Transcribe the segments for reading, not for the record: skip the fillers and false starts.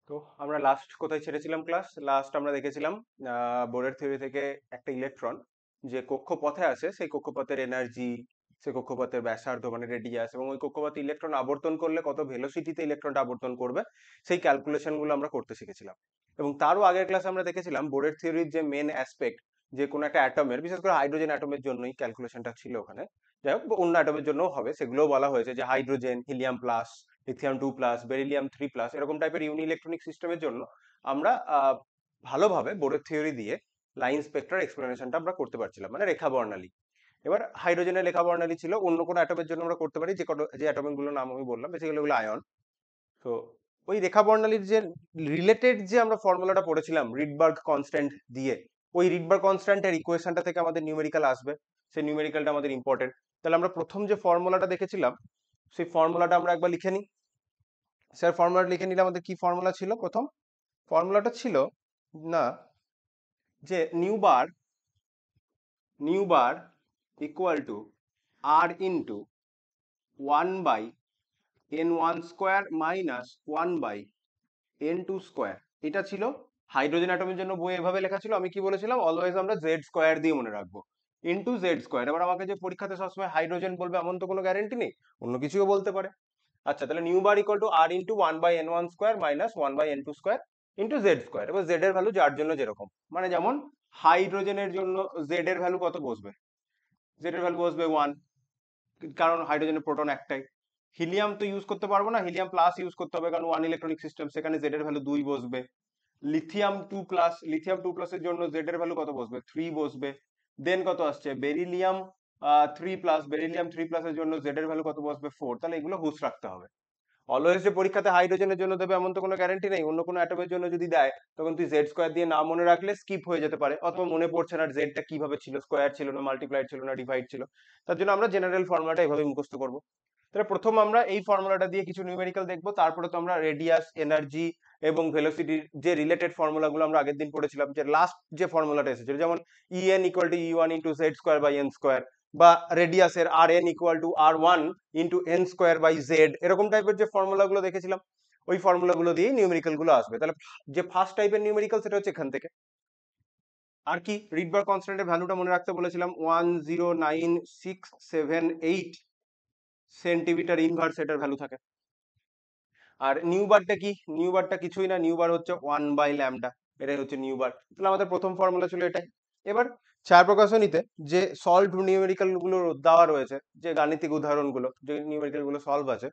তো আমরা লাস্ট কোথায় ছেড়েছিলাম ক্লাস? লাস্ট আমরা দেখেছিলাম বোরের থিওরি থেকে একটা ইলেকট্রন যে কক্ষপথে আছে সেই কক্ষপথের এনার্জি, সেই কক্ষপথের ব্যাসার্ধ মানে রেডিয়াস, এবং ওই কক্ষপথে ইলেকট্রন আবর্তন করলে কত ভেলোসিটিতে ইলেকট্রনটা আবর্তন করবে সেই ক্যালকুলেশন গুলো আমরা করতে শিখেছিলাম। এবং তারও আগের ক্লাসে আমরা দেখেছিলাম বোরের থিওরির যে মেন অ্যাসপেক্ট, যে কোনো একটা অ্যাটমের, বিশেষ করে হাইড্রোজেন অ্যাটমের জন্যই ক্যালকুলেশনটা ছিল ওখানে। যাই হোক, অন্য অ্যাটমের জন্য হবে, সেগুলোও বলা হয়েছে যে hydrogen, helium plus, lithium 2+, beryllium 3+, এরকম টাইপের ইউনি ইলেকট্রনিক সিস্টেমের জন্য আমরা ভালোভাবে বোরের থিওরি দিয়ে লাইন স্পেক্ট্রাল এক্সপ্লেনেশনটা আমরা করতে পারছিলাম, মানে রেখা বর্ণালী। এবার হাইড্রোজেনের রেখা বর্ণালী ছিল, অন্য কোনো অ্যাটমের জন্য আমরা করতে পারি, যে অ্যাটমগুলোর নাম আমি বললাম বেসিক্যালি ওগুলো আয়ন। তো ওই রেখা বর্ণালীর যে রিলেটেড যে আমরা ফর্মুলাটা পড়েছিলাম রিডবার্গ কনস্ট্যান্ট দিয়ে, ওই রিডবার্গ কনস্ট্যান্টের ইকুয়েশনটা থেকে আমাদের নিউমেরিক্যাল আসবে। সেই নিউমেরিক্যালটা আমাদের ইম্পর্টেন্ট। তাহলে আমরা প্রথম যে ফর্মুলাটা দেখেছিলাম সেই ফর্মুলাটা আমরা একবার লিখে নিই। স্যার, ফর্মুলাটা লিখে নিলে আমাদের কি ফর্মুলা ছিল? প্রথম ফর্মুলাটা ছিল না, যে nu bar equal to R into 1/n1² minus 1/n2²। এটা ছিল হাইড্রোজেন অ্যাটমের জন্য বই এভাবে লেখা ছিল। আমি কি বলেছিলাম? অলওয়েজ আমরা Z² দিয়ে মনে রাখবো, ইন্টু Z²। এবার আমাকে যে পরীক্ষাতে সবসময় হাইড্রোজেন বলবে এমন তো কোনো গ্যারেন্টি নেই, অন্য কিছুও বলতে পারে। আচ্ছা, তাহলে nu bar equal to R into 1/n1² minus 1/n2² into Z²। এবার জেড এর ভ্যালু যার জন্য যেরকম, মানে যেমন হাইড্রোজেনের জন্য জেড এর ভ্যালু কত বসবে? জেড এর ভ্যালু বসবে 1, কারণ হাইড্রোজেনের প্রোটন একটাই। হিলিয়াম তো ইউজ করতে পারবো না, হিলিয়াম প্লাস ইউজ করতে হবে, কারণ 1 ইলেকট্রনিক সিস্টেম, সেখানে জেড এর ভ্যালু 2 বসবে। লিথিয়াম 2+, এর জন্য জেড এর ভ্যালু কত বসবে? 3 বসবে। দেন কত আসছে? বেরিলিয়াম 3+, এর জন্য জেড এর ভ্যালু কত বসবে? 4। তাহলে এগুলো হুঁশ রাখতে হবে। অলওয়েজ যে পরীক্ষাতে হাইড্রোজেনের জন্য দেবে এমন তো কোনো গ্যারান্টি নেই, অন্য কোনো অ্যাটমের জন্য যদি দেয় তখন তুই Z² দিয়ে না মনে রাখলে স্কিপ হয়ে যেতে পারে, অথবা মনে পড়ছে না জেডটা কিভাবে ছিল, স্কোয়ার ছিল না মাল্টিপ্লাইড ছিল না ডিভাইড ছিল। তার জন্য আমরা জেনারেল ফর্মুলাটা এভাবে মুখস্থ করবো। তাহলে প্রথম আমরা এই ফর্মুলাটা দিয়ে কিছু নিউমেরিক্যাল দেখবো, তারপরে তো আমরা রেডিয়াস, এনার্জি এবং ভেলোসিটির যে রিলেটেড ফর্মুলাগুলো আমরা আগের দিন পড়েছিলাম, যে লাস্ট যে ফর্মুলাটা এসেছিল, যেমন En = E1 × Z² / n², বা রেডিয়াসের Rn = R1 × n² / z, এরকম টাইপের যে ফর্মুলাগুলো দেখেছিলাম, ওই ফর্মুলাগুলো দিয়ে নিউমেরিক্যাল গুলো আসবে। তাহলে যে ফার্স্ট টাইপের নিউমেরিক্যাল সেটা হচ্ছে এখান থেকে। আর কি, রিডবার্গ কনস্ট্যান্টের ভ্যালুটা মনে রাখতে বলেছিলাম, 109,678 সেন্টিমিটার ইনভার্স এটার ভ্যালু থাকে। আর নিউ বারটা কি? নিউ বারটা কিছুই না, নিউ বার হচ্ছে 1/λ, এটাই হচ্ছে নিউ বার। তাহলে আমাদের প্রথম ফর্মুলা ছিল এটাই। এবার ছায়া প্রকাশনীতে যে সলভ নিউমেরিক্যাল গুলো দেওয়া রয়েছে, যে গাণিতিক উদাহরণগুলো, যে নিউমেরিক্যাল গুলো সলভ আছে,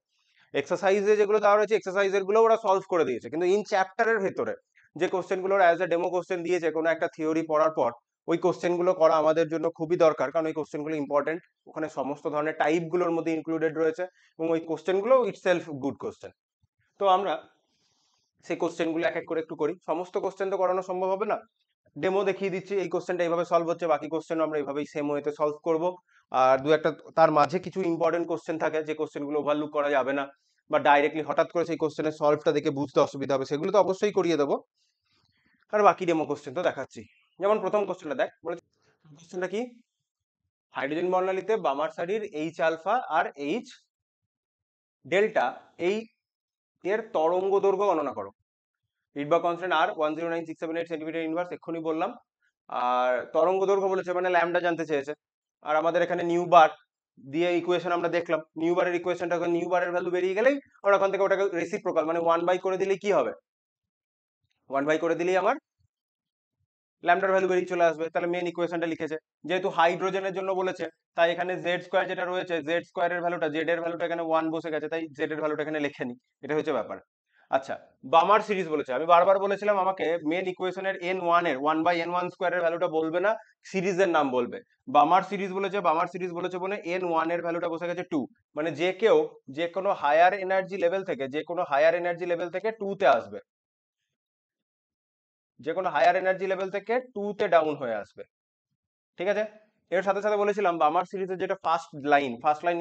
এক্সারসাইজে যেগুলো দেওয়া রয়েছে এক্সারসাইজের গুলো ওরা সলভ করে দিয়েছে, কিন্তু ইন চ্যাপ্টারের ভেতরে যে কোশ্চেন গুলো অ্যাজ এ ডেমো কোশ্চেন দিয়েছে কোনো একটা থিওরি পড়ার পর, ওই কোশ্চেন গুলো করা আমাদের জন্য খুবই দরকার, কারণ ওই কোশ্চেন গুলো ইম্পর্টেন্ট। ওখানে সমস্ত ধরনের টাইপ গুলোর মধ্যে ইনক্লুডেড রয়েছে, এবং ওই কোশ্চেন গুলো ইটসেলফ গুড কোশ্চেন। তো আমরা সেই কোশ্চেন গুলো এক এক করে একটু করি, সমস্ত কোশ্চেন তো করানো সম্ভব হবে না, ডেমো দেখিয়ে দিচ্ছি এই কোশ্চেনটা এইভাবে সলভ হচ্ছে, বাকি কোশ্চেন আমরা এইভাবেই সেম ওয়েতে সলভ করব। আর দু একটা তার মাঝে কিছু ইম্পর্টেন্ট কোশ্চেন থাকে যে কোশ্চেন গুলো ওভারলুক করা যাবে না, বা ডাইরেক্টলি হঠাৎ করে সেই কোশ্চেনের সলভটা দেখে বুঝতে অসুবিধা হবে, সেগুলো তো অবশ্যই করিয়ে দেবো। আর বাকি ডেমো কোশ্চেন তো দেখাচ্ছি। যেমন প্রথম কোশ্চেনটা দেখ, বলেছে কোশ্চেনটা কি, হাইড্রোজেন বর্ণালীতে বামার সারির এইচ আলফা আর এইচ ডেল্টা এই এর তরঙ্গ দৈর্ঘ্য গণনা করো। রিডবার্গ কনস্ট্যান্ট আর 109,678 সেন্টিমিটার ইনভার্স, এক্ষুনি বললাম। আর তরঙ্গ দৈর্ঘ্য বলেছে, মানে ল্যামডা জানতে চেয়েছে। আর আমাদের এখানে নিউ বার দিয়ে ইকুয়েশন আমরা দেখলাম, নিউ বারের ইকুয়েশনটা, নিউ বারের ভ্যালু বেরিয়ে গেলেই আমরা ওখান থেকে ওটাকে রেসিপ্রোকাল মানে 1/, করে দিলেই কি হবে? 1/, করে দিলেই আমার ল্যামডার ভ্যালু বেরিয়ে চলে আসবে। তাহলে মেন ইকুয়েশনটা লিখেছে। যেহেতু হাইড্রোজেনের জন্য বলেছে, তাই এখানে Z² যেটা রয়েছে, Z² এর ভ্যালুটা, জেড এর ভ্যালুটা এখানে 1 বসে গেছে, তাই জেড এর ভ্যালুটা এখানে লিখে নি। এটা হচ্ছে ব্যাপার। আচ্ছা, বামার সিরিজ বলেছে, আমি বারবার বলেছিলাম আমাকে মেন ইকুয়েশনের n1 এর 1/n1² এর ভ্যালুটা বলবে না, সিরিজের নাম বলবে। বামার সিরিজ বলেছে বলে n1 এর ভ্যালুটা বসে গেছে 2, মানে যে কোনো হায়ার এনার্জি লেভেল থেকে 2 তে আসবে, যে কোনো হায়ার এনার্জি লেভেল থেকে 2 তে ডাউন হয়ে আসবে। ঠিক আছে। এর সাথে সাথে বলেছিলাম বামার সিরিজের যেটা first line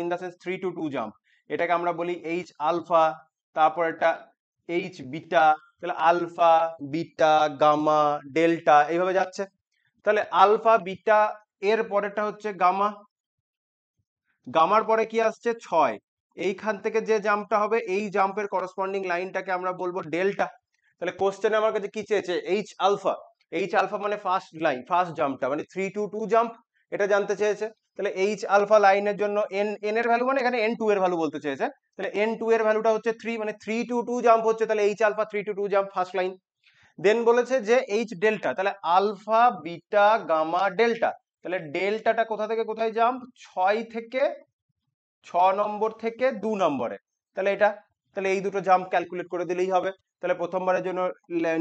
in the sense 3 to 2 jump, এটাকে আমরা বলি এইচ আলফা, তারপর একটা এইচ বিটা। তাহলে আলফা, বিটা, গামা, ডেল্টা এইভাবে যাচ্ছে। তাহলে আলফা বিটা এর পরেরটা হচ্ছে গামা, গামার পরে কি আসছে 6, এইখান থেকে যে জাম্পটা হবে এই জাম্পের করসপন্ডিং লাইনটাকে আমরা বলবো ডেল্টা। তাহলে কোশ্চেনে আমার কাছে কি চেয়েছে, এইচ আলফা। এইচ আলফা মানে ফার্স্ট লাইন, ফার্স্ট জাম্পটা মানে 3 to 2 জাম্প, এটা জানতে চেয়েছে। তাহলে এইচ আলফা লাইনের জন্য এন, এন এর ভ্যালু মানে এখানে এন টু এর ভ্যালু বলতে চেয়েছে। তাহলে এন টু এর ভ্যালুটা হচ্ছে 3, মানে 3 to 2 জাম্প হচ্ছে, তাহলে H alpha 3 to 2 jump first line. Then বলেছে যে এইচ ডেল্টা, তাহলে আলফা বিটা গামা ডেল্টা, তাহলে ডেল্টাটা কোথা থেকে কোথায় জাম্প, 6 থেকে 6 নম্বর থেকে 2 নম্বরে, তাহলে এটা, তাহলে এই দুটো জাম্প ক্যালকুলেট করে দিলেই হবে। তাহলে প্রথমবারের জন্য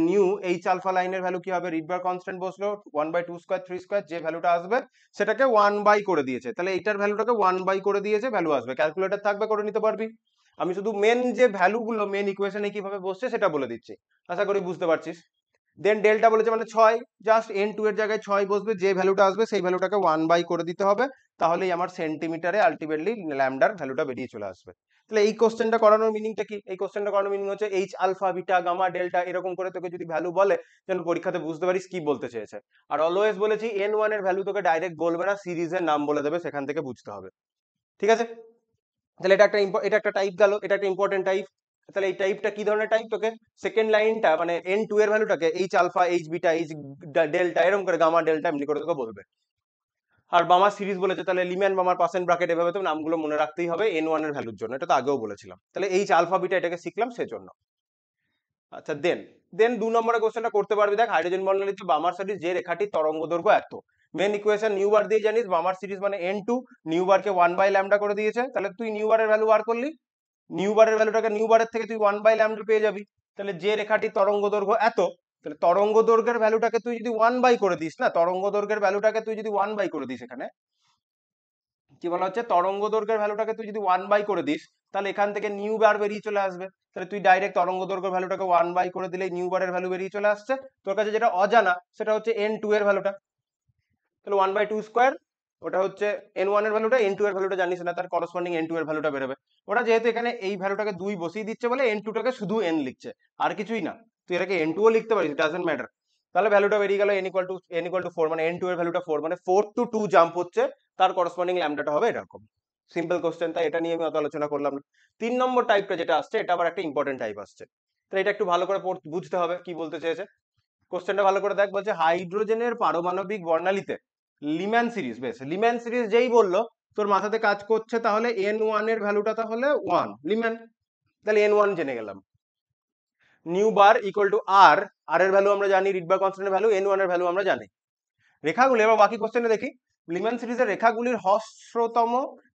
নিউ এইচ আলফা লাইনের ভ্যালু কি হবে, রিডবার কনস্ট্যান্ট বসলো 1/2 স্কয়ার 3 স্কয়ার, যে ভ্যালুটা আসবে সেটাকে 1 বাই করে দিয়েছে, তাহলে এইটার ভ্যালুটাকে 1 বাই করে দিয়েছে, ভ্যালু আসবে, ক্যালকুলেটর থাকবে, করে নিতে পারবি। আমি শুধু মেন যে ভ্যালুগুলো মেন ইকুয়েশনে কিভাবে বসছে সেটা বলে দিচ্ছি, আশা করি বুঝতে পারছিস। দেন ডেল্টা বলেছে মানে 6, জাস্ট এন টু এর জায়গায় 6 বসবে, যে ভ্যালুটা আসবে সেই ভ্যালুটাকে 1 বাই করে দিতে হবে, তাহলেই আমার সেন্টিমিটারে আলটিমেটলি ল্যামডার ভ্যালুটা বেরিয়ে চলে আসবে। তাহলে এই কোশ্চেনটা করানোর মিনিংটা কি, এই কোশ্চেনটা করানোর মিনিং হচ্ছে H alpha beta gamma delta এরকম করে তোকে যদি ভ্যালু বলে, যেন পরীক্ষাতে বুঝতে পারিস কি বলতে চেয়েছে। আর অলওয়েজ বলেছি n1 এর ভ্যালু তোকে ডাইরেক্ট বলবে না, সিরিজের নাম বলে দেবে, সেখান থেকে বুঝতে হবে, ঠিক আছে। তাহলে এটা একটা টাইপ গেল, এটা একটা ইম্পর্টেন্ট টাইপ। তাহলে এই টাইপটা কি ধরনের টাইপ, তোকে সেকেন্ড লাইনটা মানে এন টু এর ভ্যালুটাকে H alpha H beta H delta এরকম করে গামা ডেল্টা এমনি করে তোকে বলবে। আর বামার সিরিজ বলেছে, তাহলে লিম্যান বামার পার্সেন্ট ব্র্যাকেট এভাবে তো নামগুলো মনে রাখতেই হবে n1 এর ভ্যালুর জন্য, এটা তো আগেও বলেছিলাম। তাহলে এইচ আলফা বিটা এটাকে শিখলাম সেজন্য। আচ্ছা দেন দেন 2 নম্বরের কোশ্চেনটা করতে পারবি, দেখ হাইড্রোজেন বর্ণালীতে বামার সিরিজ যে রেখাটির তরঙ্গ দৈর্ঘ্য এত, মেন ইকুয়েশন নিউ বার দিয়ে জানিস, বামার সিরিজ মানে n2, নিউ বারকে 1 বাই ল্যামডা করে দিয়েছে, তাহলে তুই নিউ বারের ভ্যালু বার করলি, নিউ বারের ভ্যালুটাকে নিউ বারের থেকে তুই 1 বাই ল্যামডা পেয়ে যাবি। তাহলে যে রেখাটির তরঙ্গ দৈর্ঘ্য এত, তাহলে তরঙ্গ দৈর্ঘ্যের ভ্যালুটাকে তুই যদি 1 বাই করে দিস, না তরঙ্গ দৈর্ঘ্যের ভ্যালুটাকে তুই যদি 1 বাই করে দিস, এখানে কি বলা হচ্ছে, তরঙ্গ দৈর্ঘ্যের ভ্যালুটাকে তুই যদি 1 বাই করে দিস, তাহলে এখান থেকে নিউ বার বেরিয়ে চলে আসবে। তাহলে তুই ডাইরেক্ট তরঙ্গ দৈর্ঘ্যের ভ্যালুটাকে 1 বাই করে দিলে নিউ বারের ভ্যালু বেরিয়ে চলে আসছে। তোর কাছে যেটা অজানা সেটা হচ্ছে n2 এর ভ্যালুটা, তাহলে 1/2 স্কয়ার, ওটা হচ্ছে n1 এর ভ্যালুটা, n2 এর ভ্যালুটা জানিস না, তার করসপন্ডিং n2 এর ভ্যালুটা বেরোবে। ওটা যেহেতু এখানে এই ভ্যালুটাকে 2 বসিয়ে দিচ্ছে বলে n2 টাকে শুধু n লিখছে, আর কিছুই না, তুই এটাকে n2 ও লিখতে পারিস, ডাজন্ট ম্যাটার। তাহলে ভ্যালুটা বেরিয়ে গেল n = 4, মানে n2 এর ভ্যালুটা 4, মানে 4 to 2 জাম্প হচ্ছে, তার করসপন্ডিং ল্যামডাটা হবে এরকম। সিম্পল কোশ্চেন, তাই এটা নিয়ে আমি অত আলোচনা করলাম না। 3 নম্বর টাইপটা যেটা আসছে, এটা আবার একটা ইম্পর্টেন্ট টাইপ আসছে, তো এটা একটু ভালো করে বুঝতে হবে কি বলতে চেয়েছে। কোশ্চেনটা ভালো করে দেখ, বলছে হাইড্রোজেনের পারমাণবিক বর্ণালীতে লিম্যান সিরিজ, বেশ লিম্যান সিরিজ যেই বললো তোর মাথাতে কাজ করছে, তাহলে n1 এর ভ্যালুটা তাহলে 1 লিম্যান, তাহলে n1 জেনে গেলাম। নিউ বার ইকুয়াল টু আর, আর এর ভ্যালু আমরা জানি, রিডবার কনস্ট্যান্টের ভ্যালু, n1 এর ভ্যালু আমরা জানি। রেখাগুলি, এবার বাকি কোশ্চেনে দেখি, লিম্যান সিরিজের রেখাগুলির হ্রস্বতম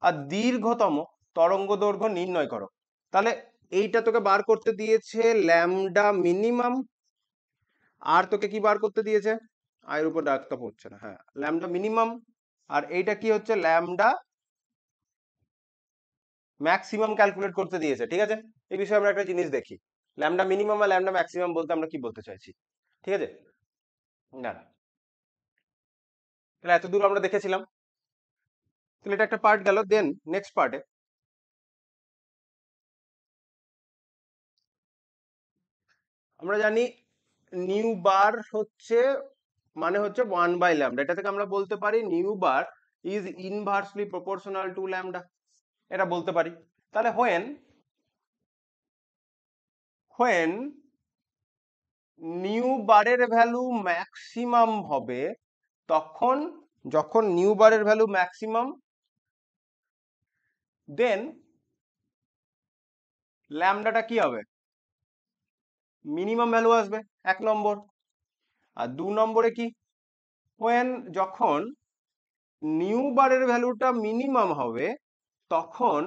আর দীর্ঘতম তরঙ্গ দৈর্ঘ্য নির্ণয় করো। তাহলে এইটা তোকে বার করতে দিয়েছে ল্যামডা মিনিমাম, আর তোকে কি বার করতে দিয়েছে, আয়ের উপর ডাকটা পড়ছে না, হ্যাঁ ল্যামডা মিনিমাম, আর এইটা কি হচ্ছে ল্যামডা ম্যাক্সিমাম ক্যালকুলেট করতে দিয়েছে, ঠিক আছে। এই বিষয়ে আমরা একটা জিনিস দেখি, ল্যামডা মিনিমাম আর ল্যামডা ম্যাক্সিমাম বলতে আমরা কি বলতে চাইছি, ঠিক আছে। না তাহলে এত দূর আমরা দেখেছিলাম, তাহলে এটা একটা পার্ট গেল। দেন নেক্সট পার্টে আমরা জানি নিউ বার হচ্ছে মানে হচ্ছে 1 বাই ল্যামডা, এটা থেকে আমরা বলতে পারি new bar is inversely proportional to lambda, এটা বলতে পারি। তাহলে when নিউ বারের ভ্যালু ম্যাক্সিমাম হবে, তখন যখন নিউ বারের ভ্যালু ম্যাক্সিমাম, দেন ল্যামডাটা কি হবে, মিনিমাম ভ্যালু আসবে, 1 নম্বর। আর 2 নম্বরে কি, when যখন নিউ বারের ভ্যালুটা মিনিমাম হবে, তখন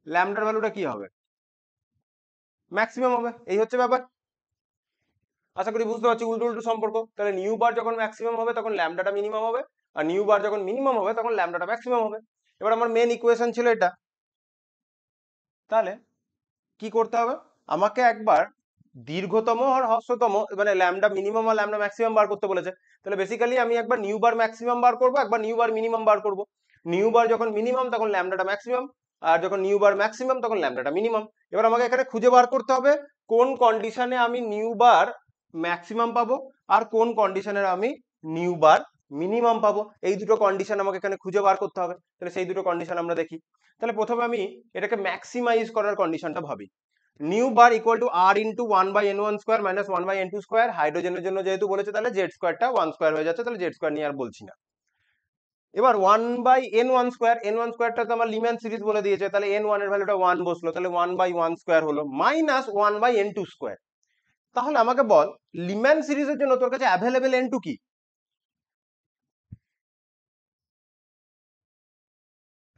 ল্যামডার ভ্যালুটা কি হবে, ম্যাক্সিমাম হবে। এই হচ্ছে ব্যাপার, আশা করি বুঝতে পারছি উল্টো উল্টো সম্পর্ক। তাহলে নিউ বার যখন ম্যাক্সিমাম হবে তখন ল্যামডাটা মিনিমাম হবে, আর নিউ বার যখন মিনিমাম হবে তখন ল্যামডাটা ম্যাক্সিমাম হবে। এবার আমার মেন ইকুয়েশন ছিল এটা, তাহলে কি করতে হবে, আমাকে একবার দীর্ঘতম আর হ্রস্বতম মানে ল্যামডা মিনিমাম আর ল্যামডা ম্যাক্সিমাম বার করতে বলেছে। তাহলে বেসিক্যালি আমি একবার নিউ বার ম্যাক্সিমাম বার করবো, একবার নিউ বার মিনিমাম বার করবো। নিউ বার যখন মিনিমাম তখন ল্যামডাটা ম্যাক্সিমাম, আর যখন নিউ বার ম্যাক্সিমাম তখন ল্যামডাটা মিনিমাম। এবার আমাকে এখানে খুঁজে বার করতে হবে কোন কন্ডিশনে আমি নিউ বার ম্যাক্সিমাম পাবো আর কোন কন্ডিশনে আমি নিউ বার মিনিমাম পাবো, এই দুটো কন্ডিশন আমাকে এখানে খুঁজে বার করতে হবে। তাহলে সেই দুটো কন্ডিশন আমরা দেখি। তাহলে প্রথমে আমি এটাকে ম্যাক্সিমাইজ করার কন্ডিশনটা ভাবি। Nu bar equal to R into 1/n1 square minus 1/n2 square. হাইড্রোজেনের জন্য যেহেতু বলেছে তাহলে জেড স্কোয়ারটা 1 স্কোয়ার হয়ে যাচ্ছে, তাহলে জেড স্কোয়ার নিয়ে আর বলছি না। এবার 1/n1 স্কোয়ার, n1 স্কোয়ারটা তো আমার লিম্যান সিরিজ বলে দিয়েছে, তাহলে n1 এর ভ্যালুটা 1 বসলো, তাহলে 1/1 স্কোয়ার হলো মাইনাস 1/n2 স্কোয়ার। তাহলে আমাকে বল লিম্যান সিরিজের জন্য তোর কাছে অ্যাভেলেবেল n2 কি?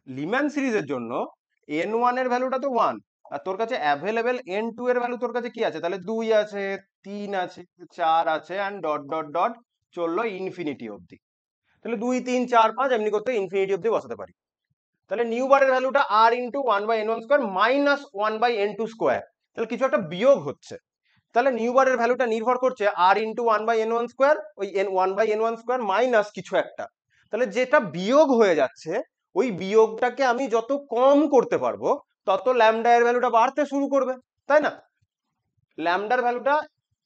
লিম্যান সিরিজের জন্য n1 এর ভ্যালুটা তো 1, আর তোর কাছে অ্যাভেলেবেল n2 এর ভ্যালু তোর কাছে কি আছে? তাহলে 2 আছে, 3 আছে, 4 আছে, অ্যান্ড ডট ডট ডট চললো ইনফিনিটি অবধি। তাহলে 2 3 4 5 এমনি করতে ইনফিনিটি অবধি বসাতে পারি। তাহলে নিউ বারের ভ্যালুটা R into 1/n1 square minus 1/n2 square, তাহলে কিছু একটা বিয়োগ হচ্ছে। তাহলে নিউ বারের ভ্যালুটা নির্ভর করছে আর ইন্টু 1/n1 স্কোয়ার, ওই 1/n1 স্কোয়ার মাইনাস কিছু একটা। তাহলে যেটা বিয়োগ হয়ে যাচ্ছে ওই বিয়োগটাকে আমি যত কম করতে পারবো তত ল্যামডা এর ভ্যালুটা বাড়তে শুরু করবে, তাই না? ল্যামডার ভ্যালুটা